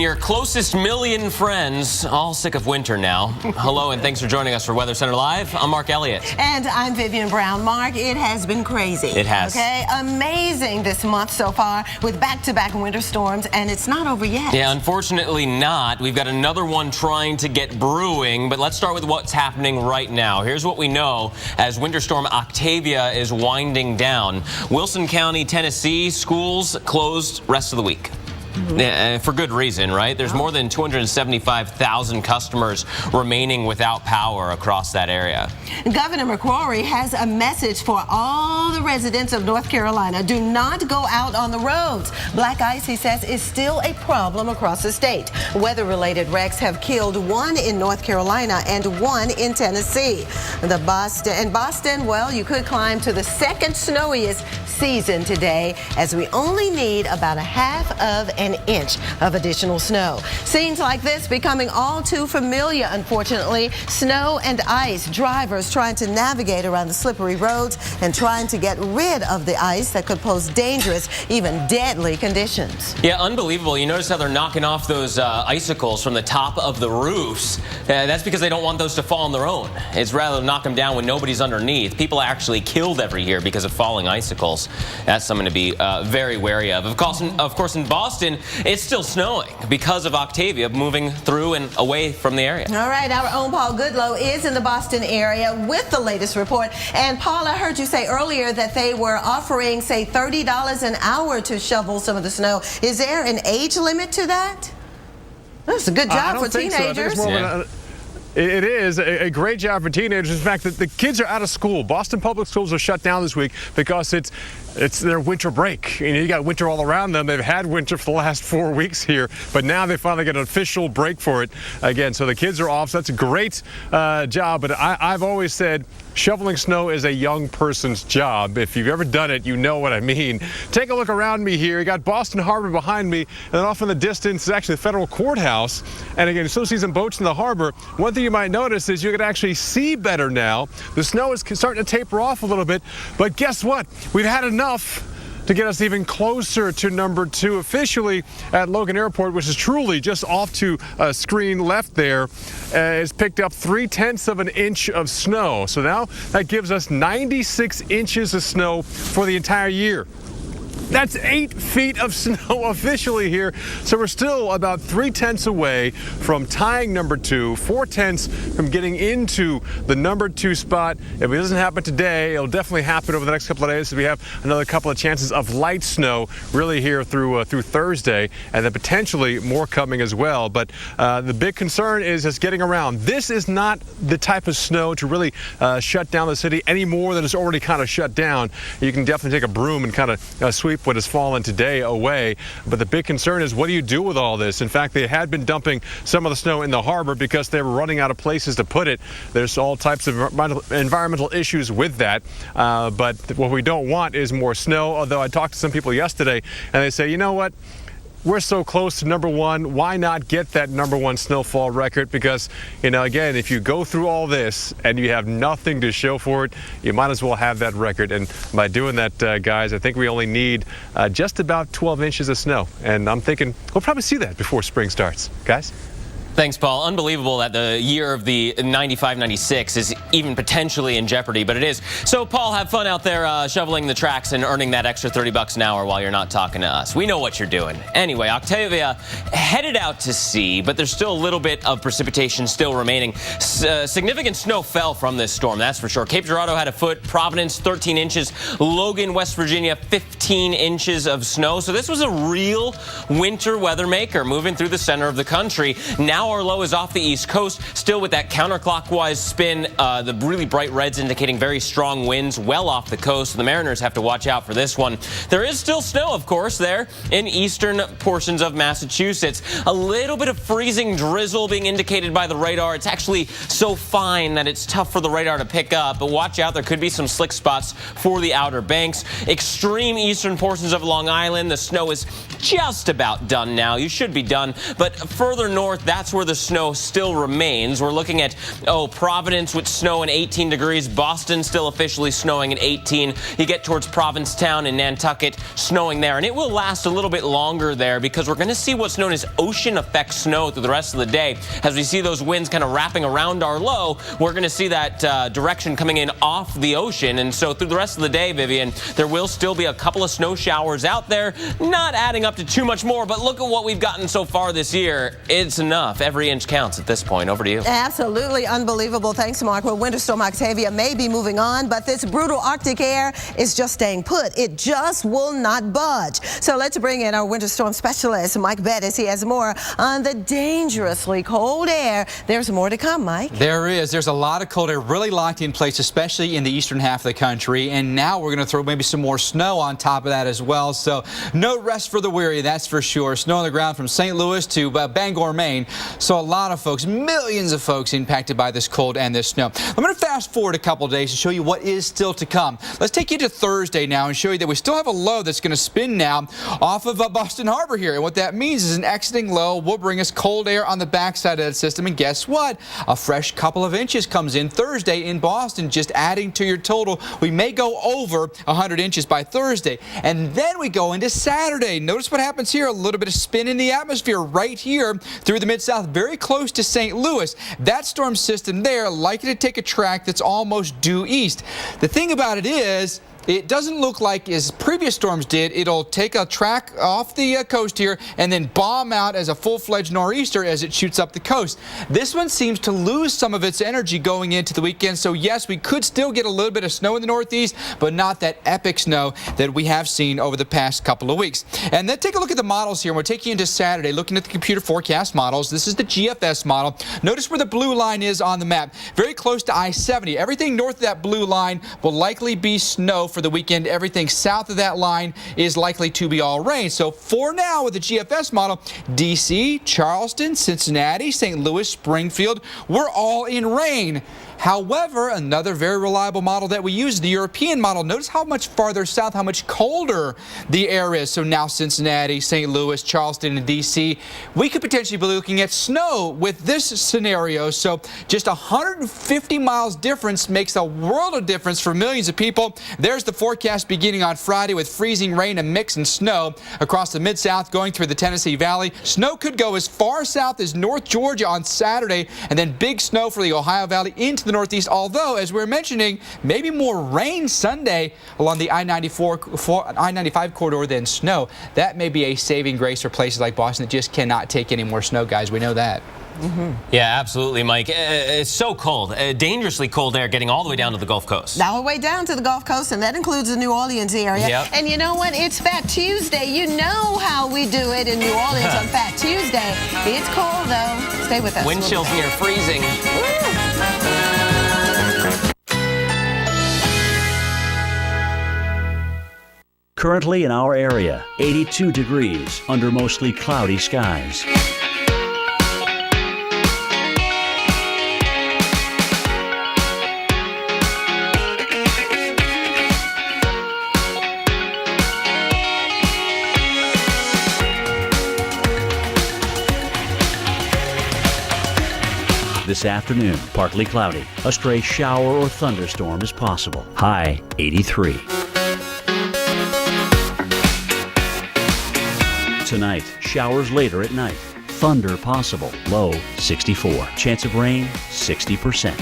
your closest million friends, all sick of winter now. Hello, and thanks for joining us for Weather Center Live. I'm Mark Elliott. And I'm Vivian Brown. Mark, it has been crazy. It has. Okay, amazing this month so far with back-to-back winter storms, and it's not over yet. Yeah, unfortunately not. We've got another one trying to get brewing, but let's start with what's happening right now. Here's what we know as Winter Storm Octavia is winding down. Wilson County, Tennessee, schools closed rest of the week. For good reason, right? There's more than 275,000 customers remaining without power across that area. Governor McCrory has a message for all the residents of North Carolina. Do not go out on the roads. Black ice, he says, is still a problem across the state. Weather-related wrecks have killed one in North Carolina and one in Tennessee. Boston, well, you could climb to the second snowiest season today, as we only need about a half of an inch of additional snow. Scenes like this becoming all too familiar, unfortunately. Snow and ice, drivers trying to navigate around the slippery roads and trying to get rid of the ice that could pose dangerous, even deadly conditions. Yeah, unbelievable. You notice how they're knocking off those icicles from the top of the roofs. That's because they don't want those to fall on their own. It's rather knock them down when nobody's underneath. People are actually killed every year because of falling icicles. That's something to be very wary of. Of course, in Boston, it's still snowing because of Octavia moving through and away from the area. All right, our own Paul Goodlow is in the Boston area with the latest report. And Paul, I heard you say earlier that they were offering, say, $30 an hour to shovel some of the snow. Is there an age limit to that? That's a good job for teenagers. It is a great job for teenagers. In fact, the kids are out of school. Boston Public Schools are shut down this week because it's their winter break. You got winter all around them. They've had winter for the last 4 weeks here, but now they finally get an official break for it again. So the kids are off. So that's a great job. But I've always said shoveling snow is a young person's job. If you've ever done it, you know what I mean. Take a look around me here. You got Boston Harbor behind me, and then off in the distance is actually the federal courthouse. And again, you still see some boats in the harbor. One thing you might notice is you can actually see better now. The snow is starting to taper off a little bit, but guess what? We've had enough to get us even closer to number 2 officially at Logan Airport, which is truly just off to screen left there. It's picked up 0.3 of an inch of snow. So now that gives us 96 inches of snow for the entire year. That's 8 feet of snow officially here. So we're still about 0.3 away from tying number 2, 0.4 from getting into the number 2 spot. If it doesn't happen today, it'll definitely happen over the next couple of days. So we have another couple of chances of light snow really here through Thursday, and then potentially more coming as well. But the big concern is just getting around. This is not the type of snow to really shut down the city any more than it's already kind of shut down. You can definitely take a broom and kind of sweep what has fallen today away. But the big concern is, what do you do with all this? In fact, they had been dumping some of the snow in the harbor because they were running out of places to put it. There's all types of environmental issues with that. But what we don't want is more snow. Although I talked to some people yesterday and they say, you know what? We're so close to number 1. Why not get that number 1 snowfall record? Because, you know, again, if you go through all this and you have nothing to show for it, you might as well have that record. And by doing that, guys, I think we only need just about 12 inches of snow. And I'm thinking we'll probably see that before spring starts. Guys? Thanks, Paul. Unbelievable that the year of the 95-96 is even potentially in jeopardy, but it is. So, Paul, have fun out there shoveling the tracks and earning that extra $30 an hour while you're not talking to us. We know what you're doing. Anyway, Octavia headed out to sea, but there's still a little bit of precipitation still remaining. Significant snow fell from this storm, that's for sure. Cape Girardeau had a foot, Providence 13 inches, Logan, West Virginia 15 inches of snow. So this was a real winter weather maker moving through the center of the country. Now our low is off the East Coast, still with that counterclockwise spin. The really bright reds indicating very strong winds well off the coast. The Mariners have to watch out for this one. There is still snow, of course, there in eastern portions of Massachusetts. A little bit of freezing drizzle being indicated by the radar. It's actually so fine that it's tough for the radar to pick up. But watch out, there could be some slick spots for the Outer Banks. Extreme eastern portions of Long Island. The snow is just about done now. You should be done. But further north, that's where the snow still remains. We're looking at, Providence with snow and 18 degrees. Boston still officially snowing at 18. You get towards Provincetown and Nantucket, snowing there. And it will last a little bit longer there because we're going to see what's known as ocean effect snow through the rest of the day. As we see those winds kind of wrapping around our low, we're going to see that direction coming in off the ocean. And so through the rest of the day, Vivian, there will still be a couple of snow showers out there, not adding up to too much more. But look at what we've gotten so far this year. It's enough. Every inch counts at this point. Over to you. Absolutely unbelievable. Thanks, Mark. Well, Winter Storm Octavia may be moving on, but this brutal Arctic air is just staying put. It just will not budge. So let's bring in our winter storm specialist, Mike Bettis. He has more on the dangerously cold air. There's more to come, Mike. There is. There's a lot of cold air really locked in place, especially in the eastern half of the country. And now we're going to throw maybe some more snow on top of that as well. So no rest for the weary, that's for sure. Snow on the ground from St. Louis to Bangor, Maine. So a lot of folks, millions of folks impacted by this cold and this snow. I'm going to fast forward a couple of days to show you what is still to come. Let's take you to Thursday now and show you that we still have a low that's going to spin now off of Boston Harbor here. And what that means is an exiting low will bring us cold air on the backside of that system. And guess what? A fresh couple of inches comes in Thursday in Boston, just adding to your total. We may go over 100 inches by Thursday. And then we go into Saturday. Notice what happens here. A little bit of spin in the atmosphere right here through the Mid-South, very close to St. Louis. That storm system there likely to take a track that's almost due east. The thing about it is, it doesn't look like as previous storms did. It'll take a track off the coast here and then bomb out as a full-fledged nor'easter as it shoots up the coast. This one seems to lose some of its energy going into the weekend. So yes, we could still get a little bit of snow in the northeast, but not that epic snow that we have seen over the past couple of weeks. And then take a look at the models here. We're taking you into Saturday, looking at the computer forecast models. This is the GFS model. Notice where the blue line is on the map. Very close to I-70. Everything north of that blue line will likely be snow for the weekend. Everything south of that line is likely to be all rain. So for now, with the GFS model, D.C., Charleston, Cincinnati, St. Louis, Springfield, we're all in rain. However, another very reliable model that we use, the European model. Notice how much farther south, how much colder the air is. So now Cincinnati, St. Louis, Charleston, and D.C., we could potentially be looking at snow with this scenario. So just 150 miles difference makes a world of difference for millions of people. There's the forecast beginning on Friday with freezing rain and mix and snow across the Mid-South going through the Tennessee Valley. Snow could go as far south as North Georgia on Saturday, and then big snow for the Ohio Valley into the northeast, although, as we're mentioning, maybe more rain Sunday along the I-95 corridor than snow. That may be a saving grace for places like Boston that just cannot take any more snow, guys. We know that. Yeah, absolutely, Mike. It's so cold, dangerously cold air getting all the way down to the Gulf Coast. All the way down to the Gulf Coast, and that includes the New Orleans area. Yep. And you know what? It's Fat Tuesday. You know how we do it in New Orleans on Fat Tuesday. It's cold, though. Stay with us. Wind chills near freezing. Currently in our area, 82 degrees under mostly cloudy skies. This afternoon, partly cloudy. A stray shower or thunderstorm is possible. High 83. Tonight, showers later at night. Thunder possible. Low 64. Chance of rain 60%.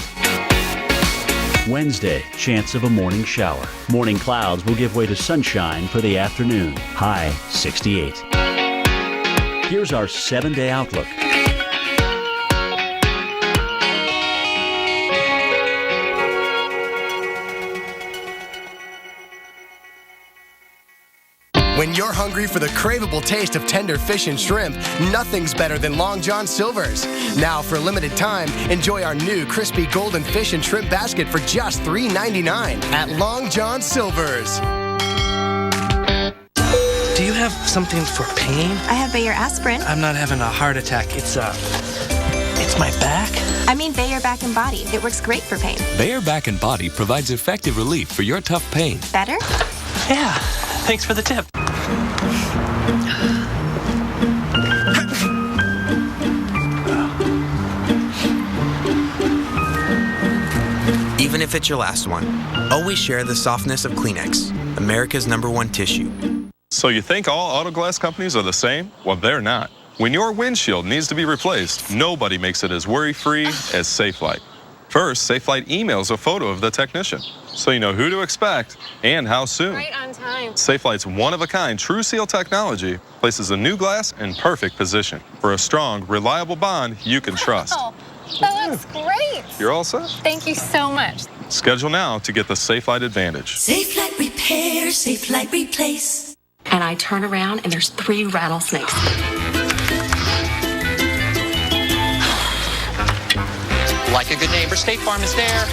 Wednesday, chance of a morning shower. Morning clouds will give way to sunshine for the afternoon. High 68. Here's our 7-day outlook. When you're hungry for the craveable taste of tender fish and shrimp, nothing's better than Long John Silver's. Now, for a limited time, enjoy our new crispy golden fish and shrimp basket for just $3.99 at Long John Silver's. Do you have something for pain? I have Bayer aspirin. I'm not having a heart attack. It's my back. I mean Bayer Back and Body. It works great for pain. Bayer Back and Body provides effective relief for your tough pain. Better? Yeah. Thanks for the tip. Even if it's your last one, always share the softness of Kleenex, America's #1 tissue. So you think all auto glass companies are the same? Well, they're not. When your windshield needs to be replaced, nobody makes it as worry-free as Safelite. First, Safelite emails a photo of the technician, so you know who to expect and how soon. Right on time. Safelite's one-of-a-kind True Seal technology places a new glass in perfect position for a strong, reliable bond you can trust. Oh, that looks great. You're all set. Thank you so much. Schedule now to get the Safelite Advantage. Safelite repair, Safelite replace. And I turn around and there's 3 rattlesnakes. Like a good neighbor, State Farm is there.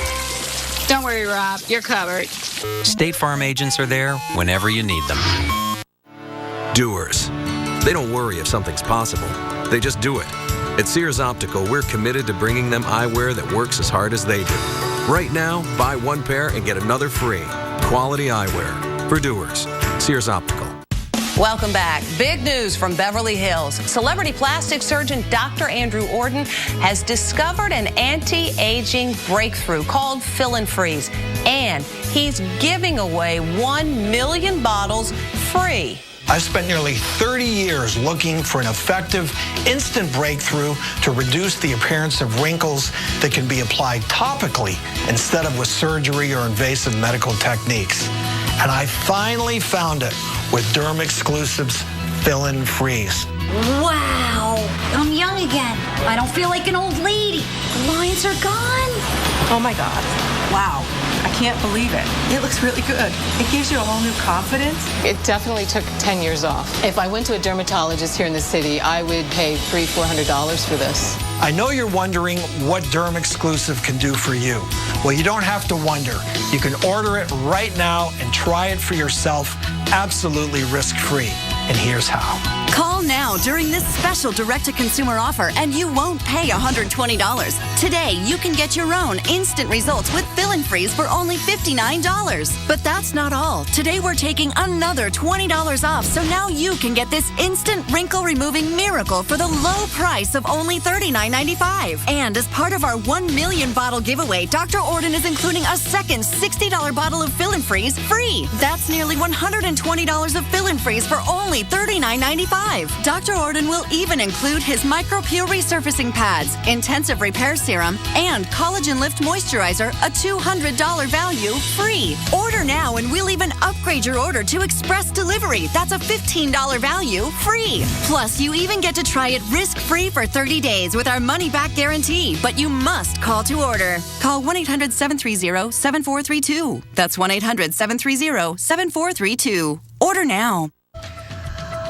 Don't worry, Rob. You're covered. State Farm agents are there whenever you need them. Doers. They don't worry if something's possible. They just do it. At Sears Optical, we're committed to bringing them eyewear that works as hard as they do. Right now, buy 1 pair and get another free. Quality eyewear for doers. Sears Optical. Welcome back. Big news from Beverly Hills. Celebrity plastic surgeon Dr. Andrew Ordon has discovered an anti-aging breakthrough called Fill and Freeze. And he's giving away 1 million bottles free. I've spent nearly 30 years looking for an effective, instant breakthrough to reduce the appearance of wrinkles that can be applied topically instead of with surgery or invasive medical techniques. And I finally found it with Derm Exclusives Fill and Freeze. Wow, I'm young again. I don't feel like an old lady. The lines are gone. Oh my God. Wow. I can't believe it. It looks really good. It gives you a whole new confidence. It definitely took 10 years off. If I went to a dermatologist here in the city, I would pay $300-400 for this. I know you're wondering what Derm Exclusive can do for you. Well, you don't have to wonder. You can order it right now and try it for yourself absolutely risk-free. And here's how. Call now during this special direct-to-consumer offer and you won't pay $120. Today, you can get your own instant results with Fill and Freeze for only $59. But that's not all. Today, we're taking another $20 off, so now you can get this instant wrinkle-removing miracle for the low price of only $39.95. And as part of our 1 million bottle giveaway, Dr. Ordon is including a second $60 bottle of Fill and Freeze free. That's nearly $120 of Fill and Freeze for only $39.95. Dr. Ordon will even include his MicroPure resurfacing pads, intensive repair serum, and collagen lift moisturizer, a $200 value free. Order now and we'll even upgrade your order to express delivery. That's a $15 value free. Plus, you even get to try it risk-free for 30 days with our money-back guarantee. But you must call to order. Call 1-800-730-7432. That's 1-800-730-7432. Order now.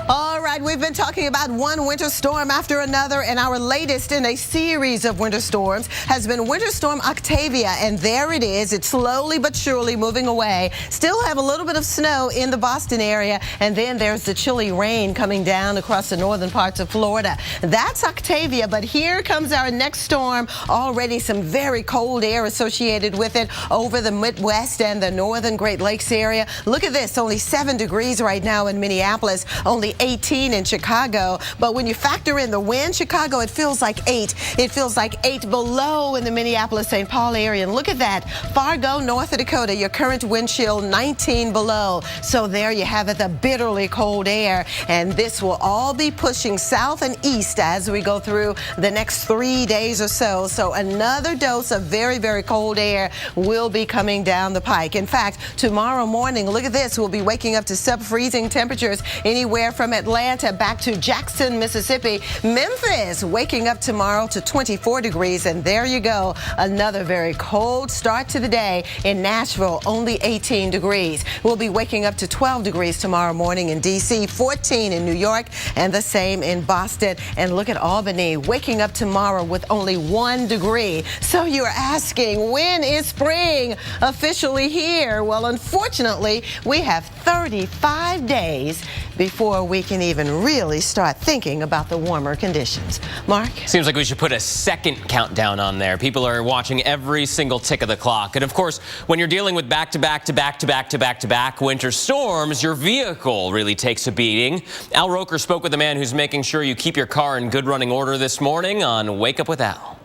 All right, we've been talking about one winter storm after another, and our latest in a series of winter storms has been Winter Storm Octavia, and there it is. It's slowly but surely moving away. Still have a little bit of snow in the Boston area, and then there's the chilly rain coming down across the northern parts of Florida. That's Octavia, but here comes our next storm. Already some very cold air associated with it over the Midwest and the northern Great Lakes area. Look at this, only 7 degrees right now in Minneapolis, only 18 in Chicago. But when you factor in the wind, Chicago, it feels like 8. It feels like 8 below in the Minneapolis-St. Paul area. And look at that. Fargo, North Dakota, your current wind chill 19 below. So there you have it, the bitterly cold air. And this will all be pushing south and east as we go through the next 3 days or so. So another dose of very, very cold air will be coming down the pike. In fact, tomorrow morning, look at this. We'll be waking up to sub-freezing temperatures anywhere from Atlanta back to Jackson, Mississippi. Memphis waking up tomorrow to 24 degrees. And there you go. Another very cold start to the day. In Nashville, only 18 degrees. We'll be waking up to 12 degrees tomorrow morning in D.C., 14 in New York, and the same in Boston. And look at Albany waking up tomorrow with only 1 degree. So you're asking, when is spring officially here? Well, unfortunately, we have 35 days before we can even really start thinking about the warmer conditions. Mark? Seems like we should put a second countdown on there. People are watching every single tick of the clock. And of course, when you're dealing with back-to-back winter storms, your vehicle really takes a beating. Al Roker spoke with the man who's making sure you keep your car in good running order this morning on Wake Up with Al.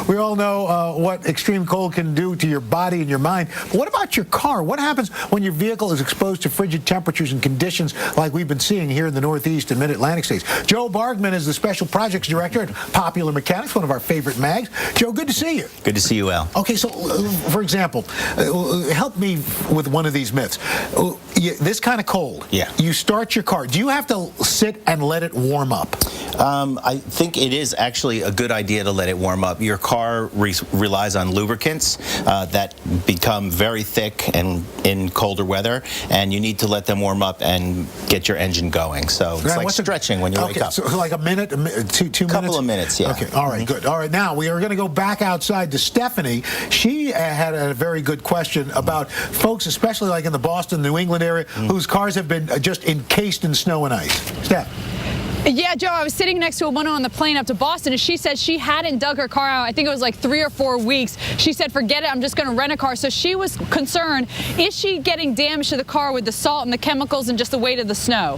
We all know what extreme cold can do to your body and your mind. But what about your car? What happens when your vehicle is exposed to frigid temperatures and conditions like we've been seeing here in the Northeast and Mid-Atlantic states? Joe Bargman is the Special Projects Director at Popular Mechanics, one of our favorite mags. Joe, good to see you. Good to see you, Al. Okay, so, for example, help me with one of these myths. This kind of cold, you start your car. Do you have to sit and let it warm up? I think it is actually a good idea to let it warm up. Your car relies on lubricants that become very thick and in colder weather, and you need to let them warm up and get your engine going. So it's like stretching when you wake up. So like a minute, 2 minutes? Couple of minutes, yeah. Okay, all right, good. All right, now we are going to go back outside to Stephanie. She had a very good question about folks, especially like in the Boston, New England area, whose cars have been just encased in snow and ice. Steph. Yeah, Joe, I was sitting next to a woman on the plane up to Boston, and she said she hadn't dug her car out. I think it was like 3 or 4 weeks. She said, forget it, I'm just going to rent a car. So she was concerned, is she getting damage to the car with the salt and the chemicals and just the weight of the snow?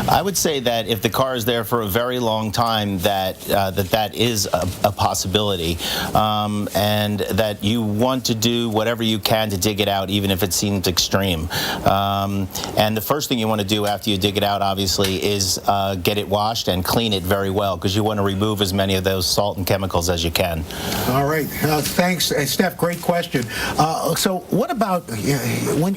I would say that if the car is there for a very long time, that is a possibility, and that you want to do whatever you can to dig it out, even if it seems extreme. And the first thing you want to do after you dig it out, obviously, is get it washed and clean it very well, because you want to remove as many of those salt and chemicals as you can. All right. Thanks, Steph. Great question. So what about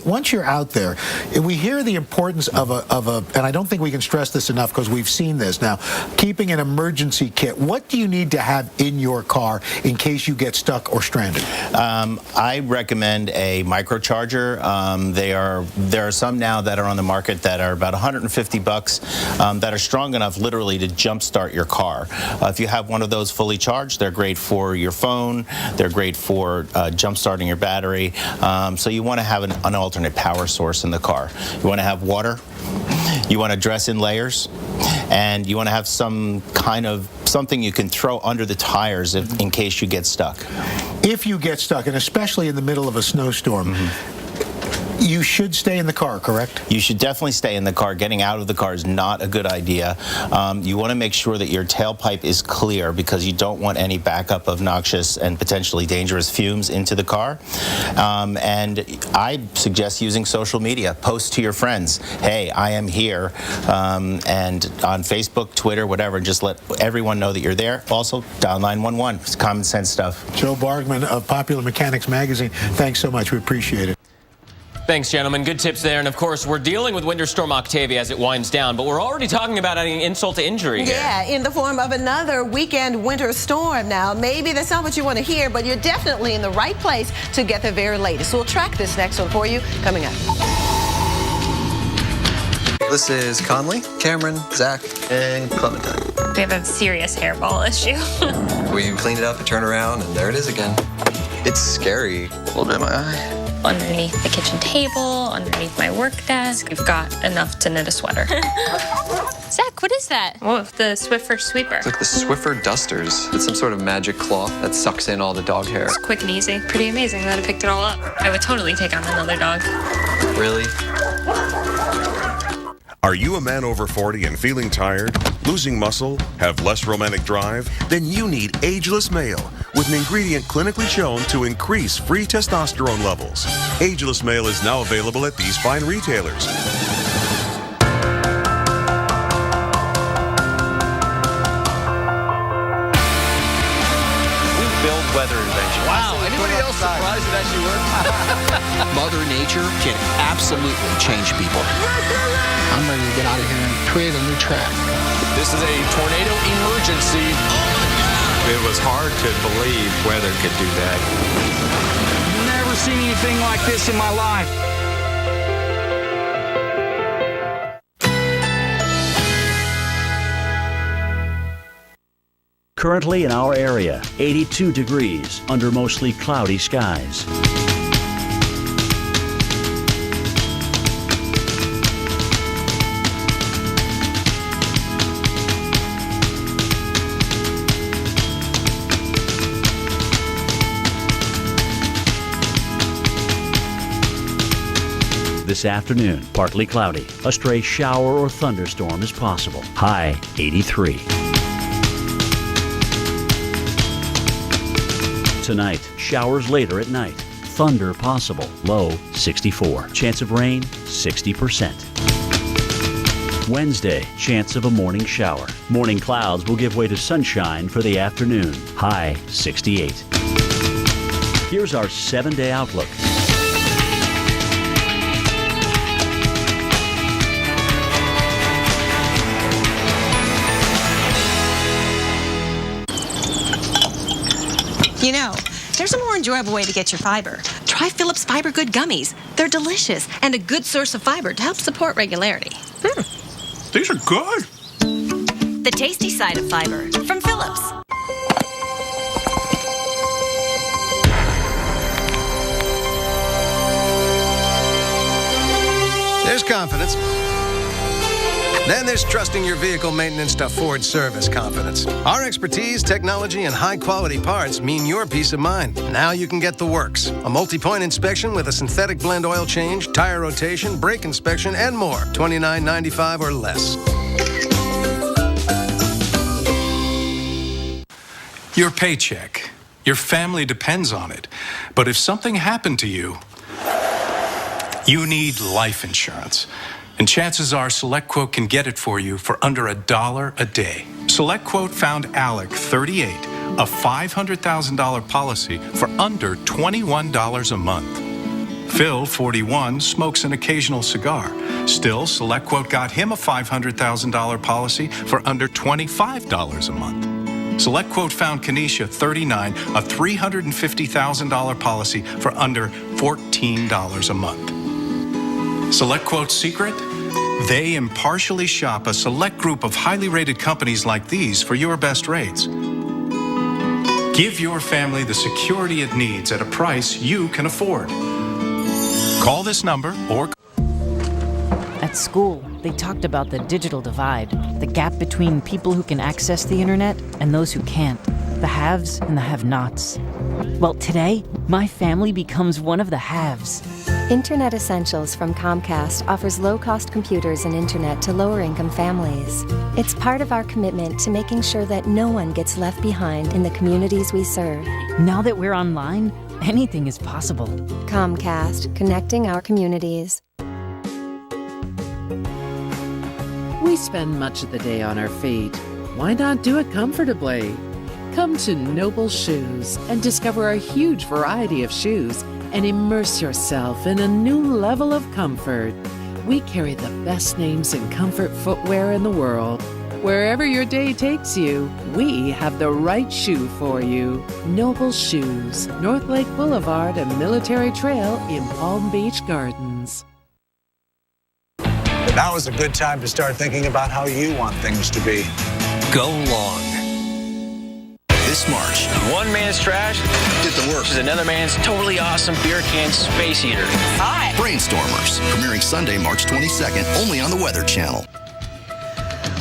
once you're out there, we hear the importance of a, and I don't think we can stress this enough because we've seen this now, keeping an emergency kit. What do you need to have in your car in case you get stuck or stranded? I recommend a microcharger. There are some now that are on the market that are about $150 that are strong enough literally to jumpstart your car. If you have one of those fully charged, they're great for your phone. They're great for jumpstarting your battery. So you want to have an alternate power source in the car. You want to have water. You want to dress in layers, and you want to have some kind of something you can throw under the tires in case you get stuck. If you get stuck, and especially in the middle of a snowstorm, you should stay in the car, correct? You should definitely stay in the car. Getting out of the car is not a good idea. You want to make sure that your tailpipe is clear because you don't want any backup of noxious and potentially dangerous fumes into the car. And I suggest using social media. Post to your friends, hey, I am here, and on Facebook, Twitter, whatever, just let everyone know that you're there. Also, dial 911. It's common sense stuff. Joe Bargman of Popular Mechanics Magazine, thanks so much. We appreciate it. Thanks, gentlemen. Good tips there. And, of course, we're dealing with Winter Storm Octavia as it winds down, but we're already talking about adding insult to injury here. Yeah, in the form of another weekend winter storm. Now, maybe that's not what you want to hear, but you're definitely in the right place to get the very latest. We'll track this next one for you coming up. This is Conley, Cameron, Zach, and Clementine. We have a serious hairball issue. We cleaned it up and turned around, and there it is again. It's scary. A little bit in my eye. Underneath the kitchen table, underneath my work desk, we've got enough to knit a sweater. Zach, what is that? Oh, the Swiffer sweeper. It's like the Swiffer dusters. It's some sort of magic cloth that sucks in all the dog hair. It's quick and easy. Pretty amazing that I picked it all up. I would totally take on another dog. Really? Are you a man over 40 and feeling tired, losing muscle, have less romantic drive? Then you need Ageless Male, with an ingredient clinically shown to increase free testosterone levels. Ageless Male is now available at these fine retailers. We build weather inventions. Wow, anybody else surprised that actually worked? Mother Nature can absolutely change people. I'm ready to get out of here and create a new track. This is a tornado emergency. It was hard to believe weather could do that. Never seen anything like this in my life. Currently in our area, 82 degrees under mostly cloudy skies. This afternoon, partly cloudy. A stray shower or thunderstorm is possible. High 83. Tonight, showers later at night. Thunder possible. Low 64. Chance of rain 60%. Wednesday, chance of a morning shower. Morning clouds will give way to sunshine for the afternoon. High 68. Here's our 7-day outlook. You know, there's a more enjoyable way to get your fiber. Try Phillips Fiber Good Gummies. They're delicious and a good source of fiber to help support regularity. These are good. The tasty side of fiber from Phillips. There's confidence. Then there's trusting your vehicle maintenance to Ford Service Confidence. Our expertise, technology, and high-quality parts mean your peace of mind. Now you can get the works. A multi-point inspection with a synthetic blend oil change, tire rotation, brake inspection, and more. $29.95 or less. Your paycheck. Your family depends on it. But if something happened to you, you need life insurance. And chances are SelectQuote can get it for you for under $1 a day. SelectQuote found Alec, 38, a $500,000 policy for under $21 a month. Phil, 41, smokes an occasional cigar. Still, SelectQuote got him a $500,000 policy for under $25 a month. SelectQuote found Kenesha, 39, a $350,000 policy for under $14 a month. SelectQuote's secret? They impartially shop a select group of highly rated companies like these for your best rates. Give your family the security it needs at a price you can afford. Call this number or... At school, they talked about the digital divide, the gap between people who can access the internet and those who can't, the haves and the have-nots. Well, today, my family becomes one of the haves. Internet Essentials from Comcast offers low-cost computers and internet to lower-income families. It's part of our commitment to making sure that no one gets left behind in the communities we serve. Now that we're online, anything is possible. Comcast, connecting our communities. We spend much of the day on our feet. Why not do it comfortably? Come to Noble Shoes and discover a huge variety of shoes and immerse yourself in a new level of comfort. We carry the best names in comfort footwear in the world. Wherever your day takes you, we have the right shoe for you. Noble Shoes, North Lake Boulevard and Military Trail in Palm Beach Gardens. Now is a good time to start thinking about how you want things to be. Go long. This March, one man's trash did the work. is another man's totally awesome beer can space heater. Hi. Brainstormers, premiering Sunday, March 22nd, only on the Weather Channel.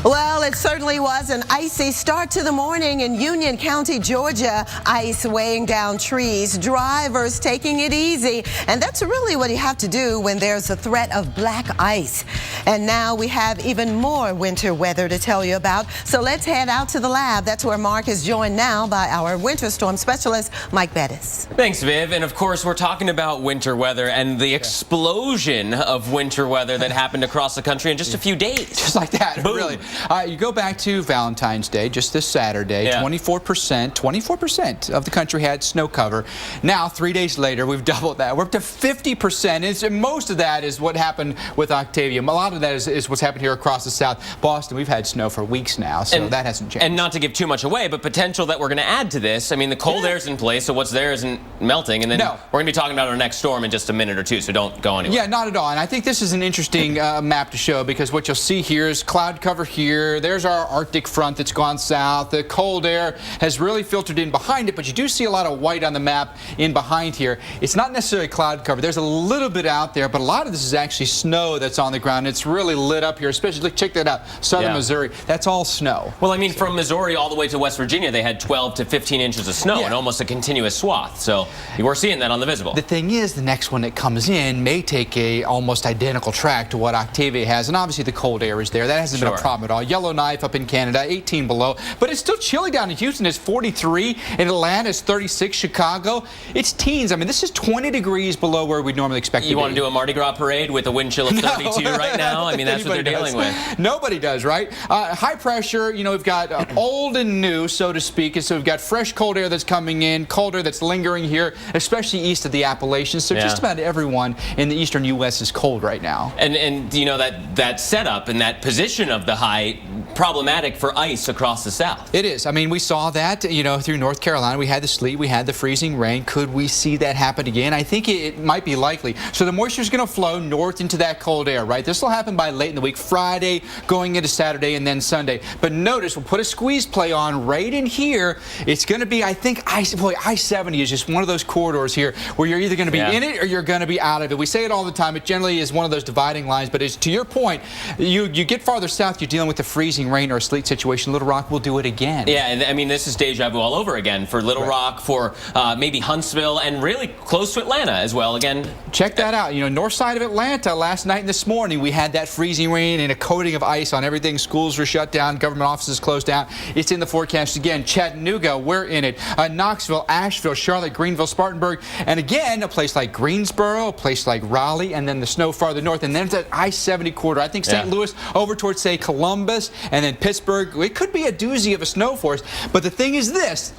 Well, it certainly was an icy start to the morning in Union County, Georgia. Ice weighing down trees, drivers taking it easy. And that's really what you have to do when there's a threat of black ice. And now we have even more winter weather to tell you about. So let's head out to the lab. That's where Mark is joined now by our winter storm specialist, Mike Bettis. Thanks, Viv. And of course, we're talking about winter weather and the explosion of winter weather that happened across the country in just a few days. Just like that, Boom. really. You go back to Valentine's Day, just this Saturday, 24% of the country had snow cover. Now, 3 days later, we've doubled that. We're up to 50%. Most of that is what happened with Octavia. A lot of that is what's happened here across the South. Boston, we've had snow for weeks now, so that hasn't changed. And not to give too much away, but potential that we're going to add to this. I mean, the cold air's in place, so what's there isn't melting. And then we're going to be talking about our next storm in just a minute or two, so don't go anywhere. Yeah, not at all. And I think this is an interesting map to show because what you'll see here is cloud cover here. here. There's our Arctic front that's gone south. The cold air has really filtered in behind it, but you do see a lot of white on the map in behind here. It's not necessarily cloud cover. There's a little bit out there, but a lot of this is actually snow that's on the ground. It's really lit up here, especially, look, check that out, southern Missouri. That's all snow. Well, I mean, from Missouri all the way to West Virginia, they had 12 to 15 inches of snow and almost a continuous swath. So you were seeing that on the visible. The thing is, the next one that comes in may take a almost identical track to what Octavia has, and obviously the cold air is there. That hasn't been a problem at all. Yellowknife up in Canada, 18 below, but it's still chilly down in Houston. It's 43. In Atlanta, it's 36. Chicago, it's teens. I mean, this is 20 degrees below where we'd normally expect to be. You want to do a Mardi Gras parade with a wind chill of 32 right now? I mean, that's what they're dealing with. Nobody does, right? High pressure, you know, we've got old and new, so to speak. And so we've got fresh cold air that's coming in, cold air that's lingering here, especially east of the Appalachians. So just about everyone in the eastern U.S. is cold right now. And you know, that setup and that position of the high, problematic for ice across the south. It is. I mean, we saw that, you know, through North Carolina. We had the sleet, we had the freezing rain. Could we see that happen again? I think it might be likely. So the moisture is going to flow north into that cold air, right? This will happen by late in the week, Friday, going into Saturday, and then Sunday. But notice, we'll put a squeeze play on right in here. It's going to be, I think, I-70 is just one of those corridors here where you're either going to be in it or you're going to be out of it. We say it all the time. It generally is one of those dividing lines. But to your point, you get farther south, you're dealing with the freezing rain or a sleet situation. Little Rock will do it again. Yeah, and I mean, this is deja vu all over again for Little Rock, for maybe Huntsville, and really close to Atlanta as well. Again, check that out. You know, north side of Atlanta last night and this morning, we had that freezing rain and a coating of ice on everything. Schools were shut down, government offices closed down. It's in the forecast again. Chattanooga, we're in it. Knoxville, Asheville, Charlotte, Greenville, Spartanburg, and again, a place like Greensboro, a place like Raleigh, and then the snow farther north, and then that I-70 corridor. I think St. Louis over towards, say, Columbus, and then Pittsburgh. It could be a doozy of a snow force, but the thing is this.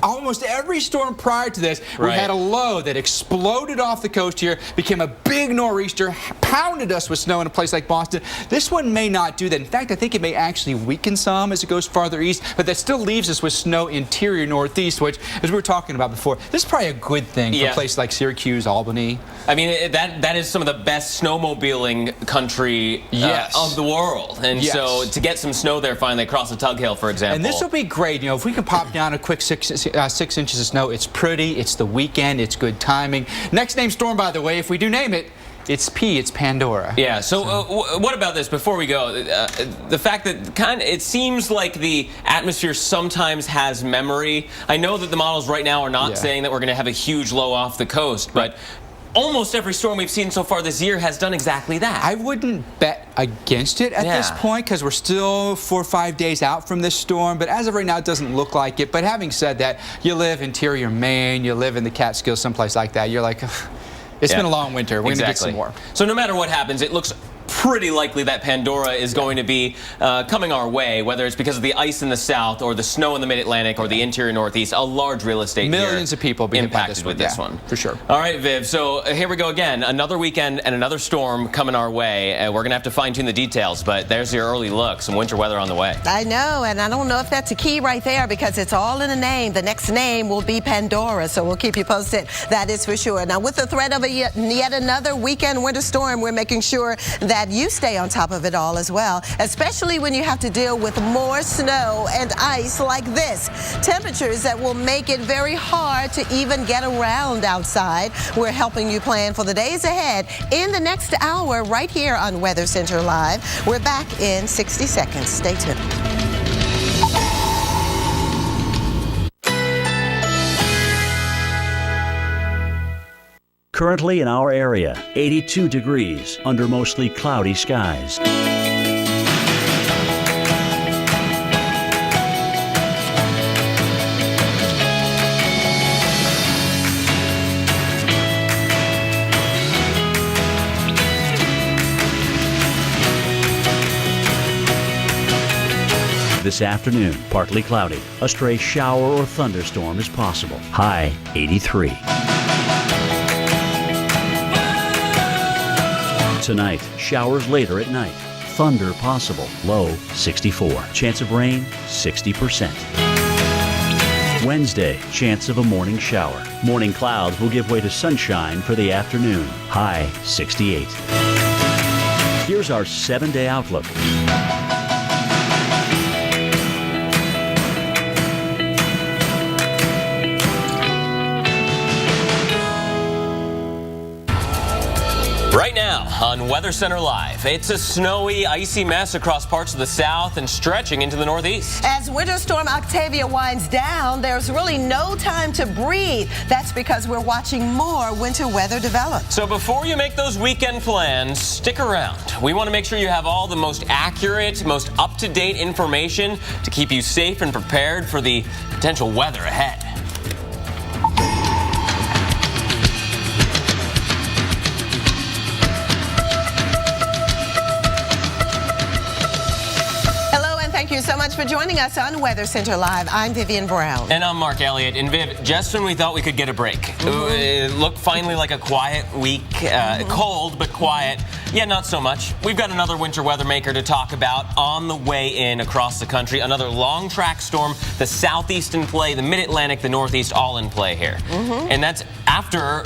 Almost every storm prior to this, we had a low that exploded off the coast here, became a big nor'easter, pounded us with snow in a place like Boston. This one may not do that. In fact, I think it may actually weaken some as it goes farther east, but that still leaves us with snow interior northeast, which, as we were talking about before, this is probably a good thing for a place like Syracuse, Albany. I mean, that is some of the best snowmobiling country of the world. And so to get some snow there finally across the Tug Hill, for example. And this will be great. You know, if we can pop down a quick 6 inches of snow, it's pretty, it's the weekend, it's good timing. Next named storm, by the way, if we do name it, it's Pandora. Yeah, so what about this before we go? The fact that it seems like the atmosphere sometimes has memory. I know that the models right now are not saying that we're going to have a huge low off the coast, but almost every storm we've seen so far this year has done exactly that. I wouldn't bet against it at this point because we're still 4 or 5 days out from this storm, but as of right now, it doesn't look like it. But having said that, you live interior Maine, you live in the Catskills, someplace like that, you're like, it's been a long winter. We're going to get some more. So no matter what happens, it looks pretty likely that Pandora is going to be coming our way, whether it's because of the ice in the south or the snow in the mid-Atlantic or the interior northeast. A large real estate millions of people being impacted with this one. For sure. All right, Viv, so here we go again. Another weekend and another storm coming our way. We're going to have to fine-tune the details, but there's your early look. Some winter weather on the way. I know, and I don't know if that's a key right there because it's all in a name. The next name will be Pandora, so we'll keep you posted. That is for sure. Now, with the threat of yet another weekend winter storm, we're making sure that you stay on top of it all as well, especially when you have to deal with more snow and ice like this. Temperatures that will make it very hard to even get around outside. We're helping you plan for the days ahead in the next hour right here on Weather Center Live. We're back in 60 seconds. Stay tuned. Currently in our area, 82 degrees under mostly cloudy skies. This afternoon, partly cloudy. A stray shower or thunderstorm is possible. High 83. Tonight, showers later at night. Thunder possible. Low 64. Chance of rain 60%. Wednesday, chance of a morning shower. Morning clouds will give way to sunshine for the afternoon. High 68. Here's our 7-day outlook. Right now on Weather Center Live, it's a snowy, icy mess across parts of the south and stretching into the northeast. As Winter Storm Octavia winds down, there's really no time to breathe. That's because we're watching more winter weather develop. So before you make those weekend plans, stick around. We want to make sure you have all the most accurate, most up-to-date information to keep you safe and prepared for the potential weather ahead. Thank you so much for joining us on Weather Center Live. I'm Vivian Brown. And I'm Mark Elliott. And Viv, just when we thought we could get a break, it looked finally like a quiet week, cold but quiet. Yeah, not so much. We've got another winter weather maker to talk about on the way in across the country. Another long track storm, the southeast in play, the mid-Atlantic, the northeast, all in play here. And that's after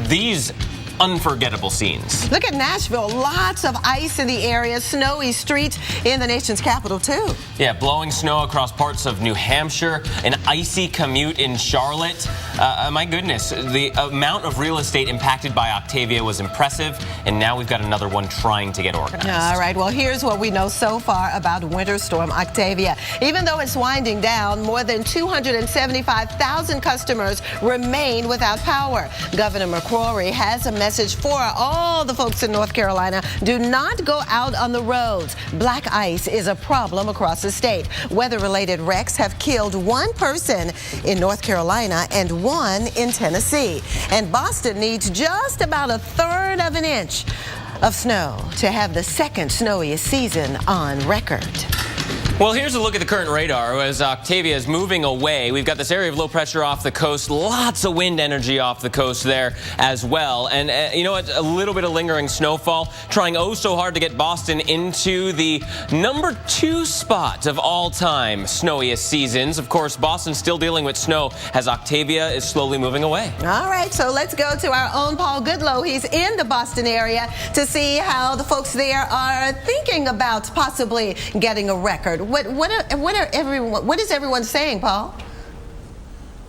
these unforgettable scenes. Look at Nashville. Lots of ice in the area. Snowy streets in the nation's capital, too. Yeah, blowing snow across parts of New Hampshire. An icy commute in Charlotte. My goodness, the amount of real estate impacted by Octavia was impressive. And now we've got another one trying to get organized. All right, well, here's what we know so far about Winter Storm Octavia. Even though it's winding down, more than 275,000 customers remain without power. Governor McCrory has a message for all the folks in North Carolina. Do not go out on the roads. Black ice is a problem across the state. Weather-related wrecks have killed one person in North Carolina and one in Tennessee. And Boston needs just about a third of an inch of snow to have the second snowiest season on record. Well, here's a look at the current radar as Octavia is moving away. We've got this area of low pressure off the coast, lots of wind energy off the coast there as well. And you know what? A little bit of lingering snowfall, trying oh so hard to get Boston into the number 2 spot of all time snowiest seasons. Of course, Boston's still dealing with snow as Octavia is slowly moving away. All right, so let's go to our own Paul Goodlow. He's in the Boston area to see how the folks there are thinking about possibly getting a record. What is everyone saying, Paul?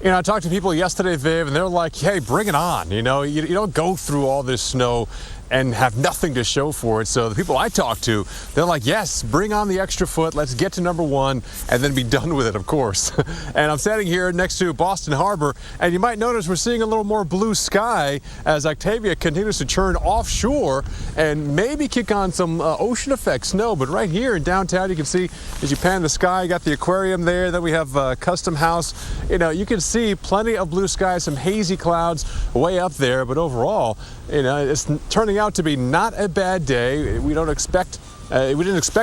You know, I talked to people yesterday, Viv, and they're like, hey, bring it on. You know, you don't go through all this snow and have nothing to show for it. So the people I talked to, they're like, yes, bring on the extra foot. Let's get to number 1 and then be done with it, of course. And I'm standing here next to Boston Harbor, and you might notice we're seeing a little more blue sky as Octavia continues to churn offshore and maybe kick on some ocean effect snow. But right here in downtown, you can see as you pan the sky, you got the aquarium there. Then we have Custom House. You know, you can see plenty of blue sky, some hazy clouds way up there. But overall, you know, it's turning out to be not a bad day. We didn't expect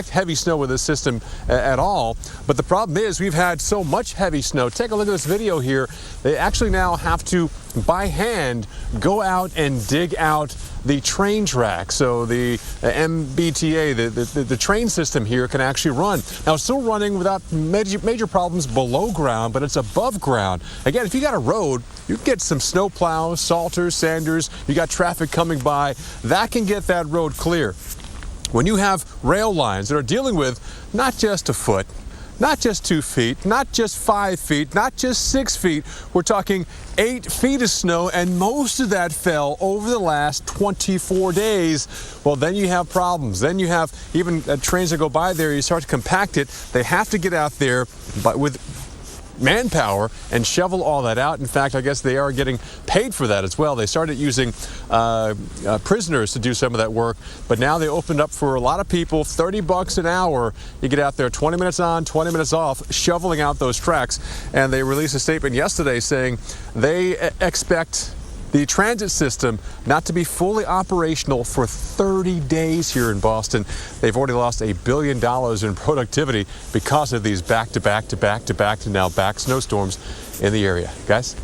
heavy snow with this system at all. But the problem is we've had so much heavy snow. Take a look at this video here. They actually now have to, by hand, go out and dig out the train track. So the MBTA, the train system here can actually run. Now, it's still running without major problems below ground, but it's above ground. Again, if you got a road, you can get some snow plows, salters, sanders, you got traffic coming by, that can get that road clear. When you have rail lines that are dealing with not just a foot, not just 2 feet, not just 5 feet, not just 6 feet, we're talking 8 feet of snow, and most of that fell over the last 24 days. Well, then you have problems. Then you have even trains that go by there, you start to compact it. They have to get out there with manpower and shovel all that out. In fact, I guess they are getting paid for that as well. They started using prisoners to do some of that work, but now they opened up for a lot of people, $30 an hour. You get out there 20 minutes on, 20 minutes off, shoveling out those tracks. And they released a statement yesterday saying they expect the transit system not to be fully operational for 30 days here in Boston. They've already lost $1 billion in productivity because of these back-to-back to now back snowstorms in the area. Guys?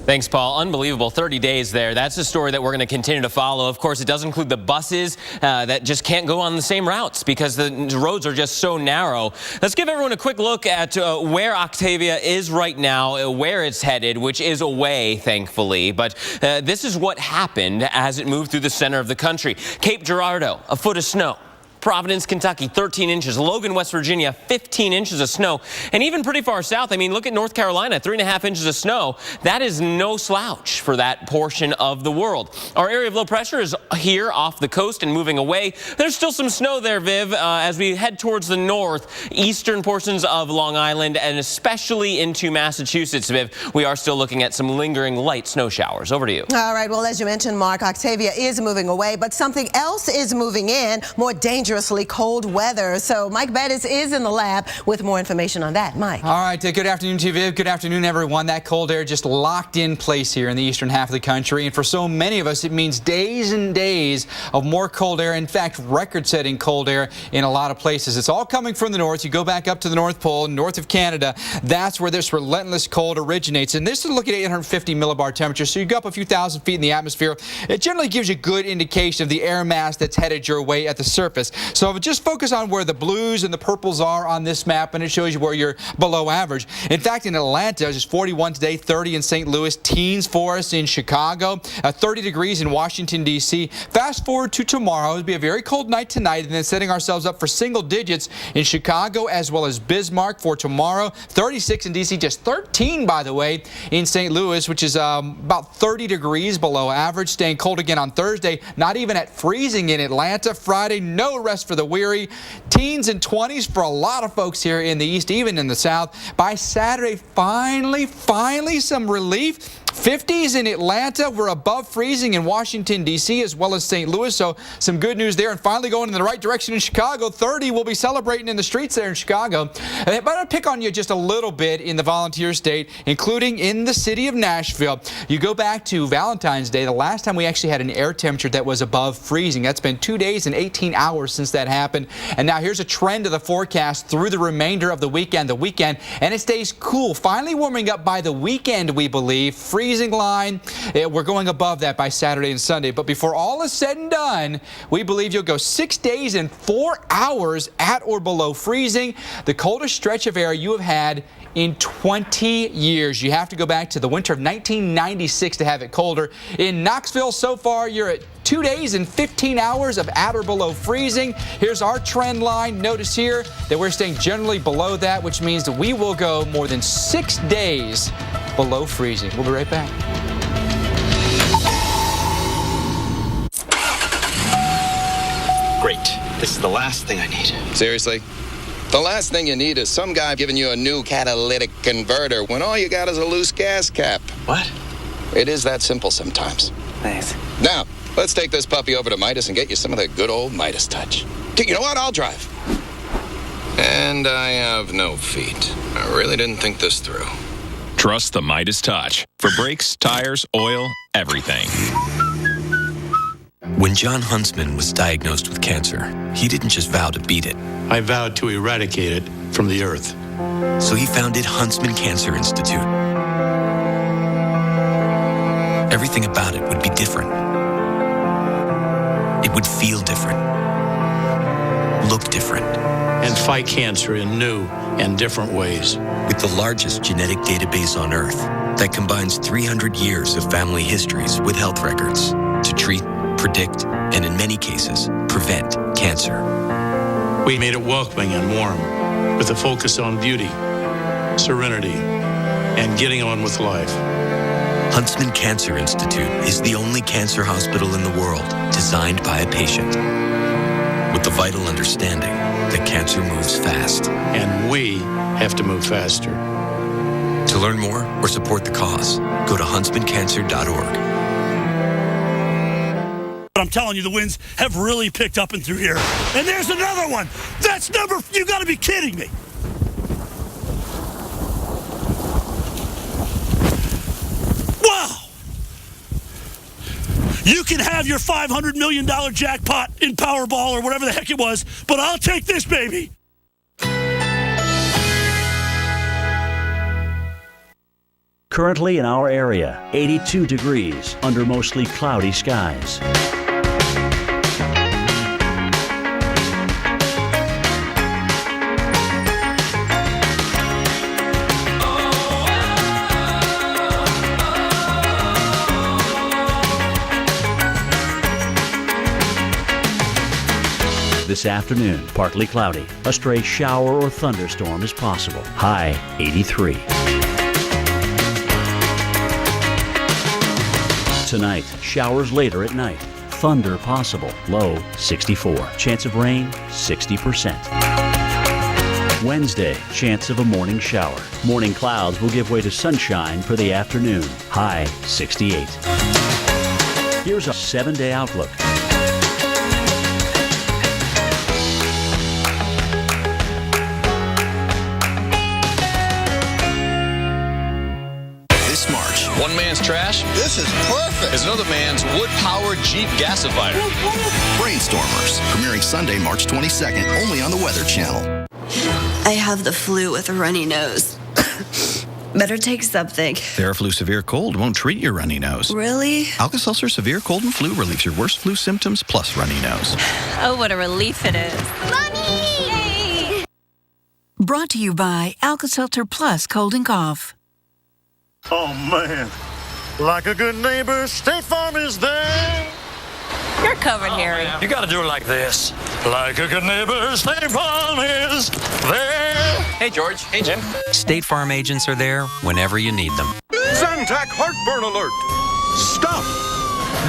Thanks, Paul. Unbelievable. 30 days there. That's a story that we're going to continue to follow. Of course, it does include the buses that just can't go on the same routes because the roads are just so narrow. Let's give everyone a quick look at where Octavia is right now, where it's headed, which is away, thankfully. But this is what happened as it moved through the center of the country. Cape Girardeau, a foot of snow. Providence, Kentucky, 13 inches. Logan, West Virginia, 15 inches of snow. And even pretty far south, I mean, look at North Carolina, 3.5 inches of snow. That is no slouch for that portion of the world. Our area of low pressure is here off the coast and moving away. There's still some snow there, Viv, as we head towards the northeastern portions of Long Island and especially into Massachusetts, Viv. We are still looking at some lingering light snow showers. Over to you. All right, well, as you mentioned, Mark, Octavia is moving away, but something else is moving in, more dangerously cold weather. So Mike Bettis is in the lab with more information on that. Mike. All right, good afternoon to you, Viv. Good afternoon, everyone. That cold air just locked in place here in the eastern half of the country, and for so many of us, it means days and days of more cold air. In fact, record-setting cold air in a lot of places. It's all coming from the north. You go back up to the North Pole, north of Canada. That's where this relentless cold originates. And this is looking at 850 millibar temperature. So you go up a few thousand feet in the atmosphere. It generally gives you a good indication of the air mass that's headed your way at the surface. So just focus on where the blues and the purples are on this map, and it shows you where you're below average. In fact, in Atlanta, it's 41 today, 30 in St. Louis, teens for us in Chicago, 30 degrees in Washington, D.C. Fast forward to tomorrow. It'll be a very cold night tonight, and then setting ourselves up for single digits in Chicago as well as Bismarck for tomorrow. 36 in D.C., just 13, by the way, in St. Louis, which is about 30 degrees below average. Staying cold again on Thursday, not even at freezing in Atlanta. Friday, no rest for the weary. Teens and 20s for a lot of folks here in the east, even in the south. By Saturday, finally some relief. 50s in Atlanta. We're above freezing in Washington, D.C., as well as St. Louis, so some good news there. And finally going in the right direction in Chicago. 30, we'll be celebrating in the streets there in Chicago. But I'll pick on you just a little bit in the volunteer state, including in the city of Nashville. You go back to Valentine's Day, the last time we actually had an air temperature that was above freezing. That's been 2 days and 18 hours since that happened. And now here's a trend of the forecast through the remainder of the weekend, and it stays cool. Finally warming up by the weekend, we believe. Freezing line, we're going above that by Saturday and Sunday. But before all is said and done, we believe you'll go 6 days and 4 hours at or below freezing. The coldest stretch of air you have had in 20 years. You have to go back to the winter of 1996 to have it colder. In Knoxville, so far, you're at 2 days and 15 hours of at or below freezing. Here's our trend line. Notice here that we're staying generally below that, which means that we will go more than 6 days below freezing. We'll be right back. Great. This is the last thing I need. Seriously? The last thing you need is some guy giving you a new catalytic converter when all you got is a loose gas cap. What? It is that simple sometimes. Thanks. Now, let's take this puppy over to Midas and get you some of the good old Midas touch. You know what? I'll drive. And I have no feet. I really didn't think this through. Trust the Midas Touch for brakes, tires, oil, everything. When John Huntsman was diagnosed with cancer, he didn't just vow to beat it. I vowed to eradicate it from the earth. So he founded Huntsman Cancer Institute. Everything about it would be different. It would feel different. Look different. And fight cancer in new and different ways. With the largest genetic database on Earth that combines 300 years of family histories with health records to treat, predict, and in many cases, prevent cancer. We made it welcoming and warm, with a focus on beauty, serenity, and getting on with life. Huntsman Cancer Institute is the only cancer hospital in the world designed by a patient, with the vital understanding that cancer moves fast. And we have to move faster. To learn more or support the cause, go to huntsmancancer.org. But I'm telling you, the winds have really picked up and through here. And there's another one. That's you gotta be kidding me. Wow. You can have your $500 million jackpot in Powerball or whatever the heck it was, but I'll take this, baby. Currently in our area, 82 degrees under mostly cloudy skies. this afternoon, partly cloudy. A stray shower or thunderstorm is possible. High 83. Tonight, showers later at night. Thunder possible. Low 64. Chance of rain 60%. Wednesday, chance of a morning shower. Morning clouds will give way to sunshine for the afternoon. High 68. Here's a 7-day outlook. This March. One man's trash. This is perfect. Is another man's wood-powered Jeep gasifier. Brainstormers, premiering Sunday, March 22nd, only on the Weather Channel. I have the flu with a runny nose. Better take something. Theraflu Severe Cold won't treat your runny nose. Really? Alka-Seltzer Severe Cold and Flu relieves your worst flu symptoms plus runny nose. Oh, what a relief it is. Mommy! Brought to you by Alka-Seltzer Plus Cold and Cough. Oh, man. Like a good neighbor, State Farm is there. You're covered, Harry. You gotta do it like this. Like a good neighbor, State Farm is there. Hey, George. Hey, Jim. State Farm agents are there whenever you need them. Zantac heartburn alert. Stop.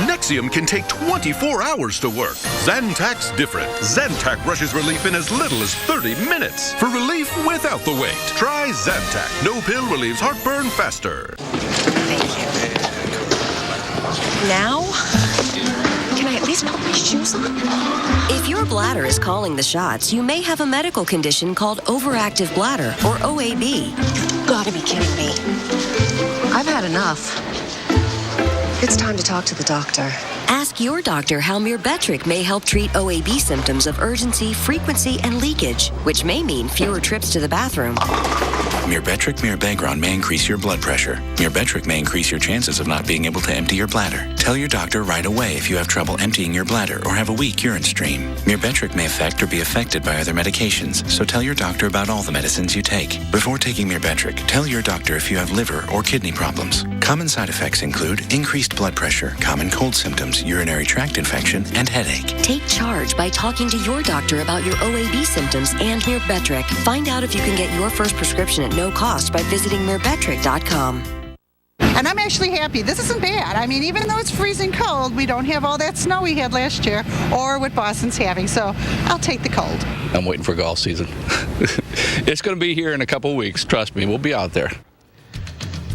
Nexium can take 24 hours to work. Zantac's different. Zantac rushes relief in as little as 30 minutes. For relief without the wait, try Zantac. No pill relieves heartburn faster. Now? Can I at least put my shoes on? If your bladder is calling the shots, you may have a medical condition called overactive bladder, or OAB. You gotta be kidding me. I've had enough. It's time to talk to the doctor. Ask your doctor how Myrbetriq may help treat OAB symptoms of urgency, frequency, and leakage, which may mean fewer trips to the bathroom. Myrbetriq Mirabegron may increase your blood pressure. Myrbetriq may increase your chances of not being able to empty your bladder. Tell your doctor right away if you have trouble emptying your bladder or have a weak urine stream. Myrbetriq may affect or be affected by other medications, so tell your doctor about all the medicines you take. Before taking Myrbetriq, tell your doctor if you have liver or kidney problems. Common side effects include increased blood pressure, common cold symptoms, urinary tract infection, and headache. Take charge by talking to your doctor about your OAB symptoms and Myrbetriq. Find out if you can get your first prescription at no cost by visiting Myrbetriq.com. And I'm actually happy. This isn't bad. I mean, even though it's freezing cold, we don't have all that snow we had last year or what Boston's having. So I'll take the cold. I'm waiting for golf season. It's going to be here in a couple of weeks. Trust me, we'll be out there.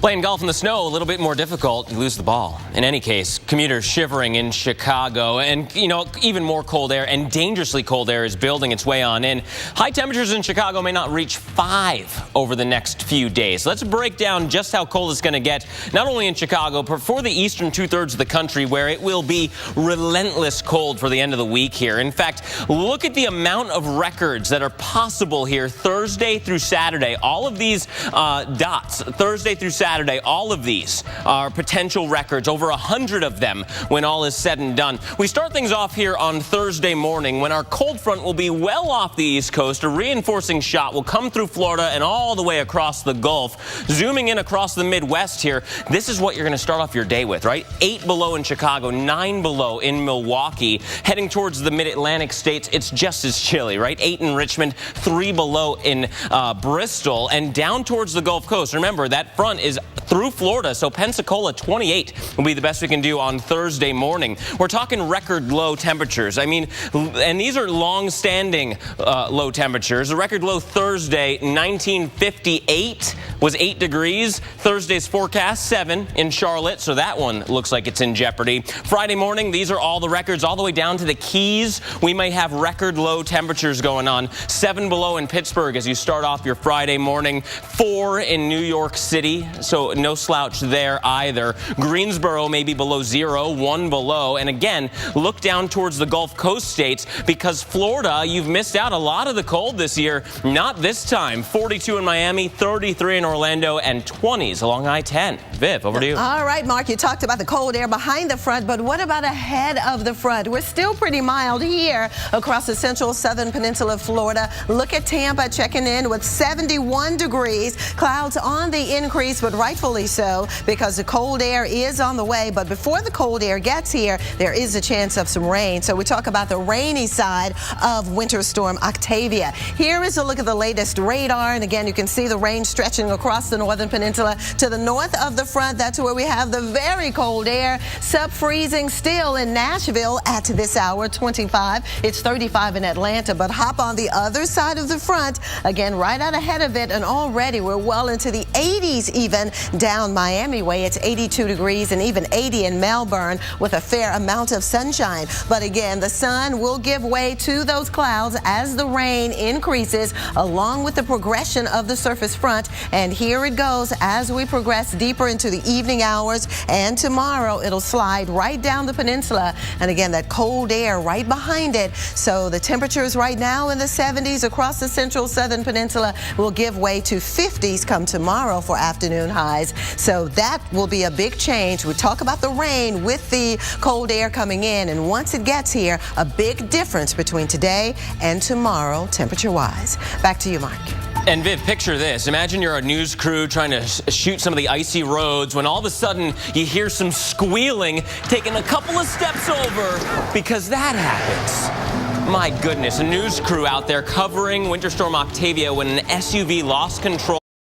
Playing golf in the snow, a little bit more difficult. You lose the ball. In any case, commuters shivering in Chicago, and, you know, even more cold air and dangerously cold air is building its way on in. High temperatures in Chicago may not reach 5 over the next few days. Let's break down just how cold it's going to get, not only in Chicago, but for the eastern two-thirds of the country, where it will be relentless cold for the end of the week here. In fact, look at the amount of records that are possible here Thursday through Saturday. All of these dots, Thursday through Saturday, all of these are potential records, over 100 of them when all is said and done. We start things off here on Thursday morning when our cold front will be well off the East Coast. A reinforcing shot will come through Florida and all the way across the Gulf. Zooming in across the Midwest here, this is what you're going to start off your day with, right? 8 below in Chicago, 9 below in Milwaukee. Heading towards the mid-Atlantic states, it's just as chilly, right? 8 in Richmond, 3 below in Bristol, and down towards the Gulf Coast. Remember, that front is through Florida, so Pensacola 28 will be the best we can do on Thursday morning. We're talking record low temperatures. I mean, and these are long-standing low temperatures. The record low Thursday, 1958, was 8 degrees. Thursday's forecast, 7 in Charlotte, so that one looks like it's in jeopardy. Friday morning, these are all the records all the way down to the Keys. We may have record low temperatures going on. 7 below in Pittsburgh as you start off your Friday morning. 4 in New York City, so no slouch there either. Greensboro may be below 0, 1 below. And again, look down towards the Gulf Coast states, because Florida, you've missed out a lot of the cold this year. Not this time. 42 in Miami, 33 in Orlando, and 20s along I-10. Viv, over to you. All right, Mark, you talked about the cold air behind the front, but what about ahead of the front? We're still pretty mild here across the central southern peninsula of Florida. Look at Tampa checking in with 71 degrees. Clouds on the increase, but right rightfully so, because the cold air is on the way. But before the cold air gets here, there is a chance of some rain. So we talk about the rainy side of Winter Storm Octavia. Here is a look at the latest radar. And again, you can see the range stretching across the northern peninsula to the north of the front. That's where we have the very cold air. Sub-freezing still in Nashville at this hour, 25. It's 35 in Atlanta. But hop on the other side of the front, again, right out ahead of it. And already we're well into the 80s even down Miami way. It's 82 degrees and even 80 in Melbourne with a fair amount of sunshine. But again, the sun will give way to those clouds as the rain increases along with the progression of the surface front. And here it goes as we progress deeper into the evening hours. And tomorrow it'll slide right down the peninsula. And again, that cold air right behind it. So the temperatures right now in the 70s across the central southern peninsula will give way to 50s come tomorrow for afternoon highs. So that will be a big change. We talk about the rain with the cold air coming in. And once it gets here, a big difference between today and tomorrow temperature-wise. Back to you, Mark. And Viv, picture this. Imagine you're a news crew trying to shoot some of the icy roads when all of a sudden you hear some squealing taking a couple of steps over, because that happens. My goodness, a news crew out there covering Winter Storm Octavia when an SUV lost control.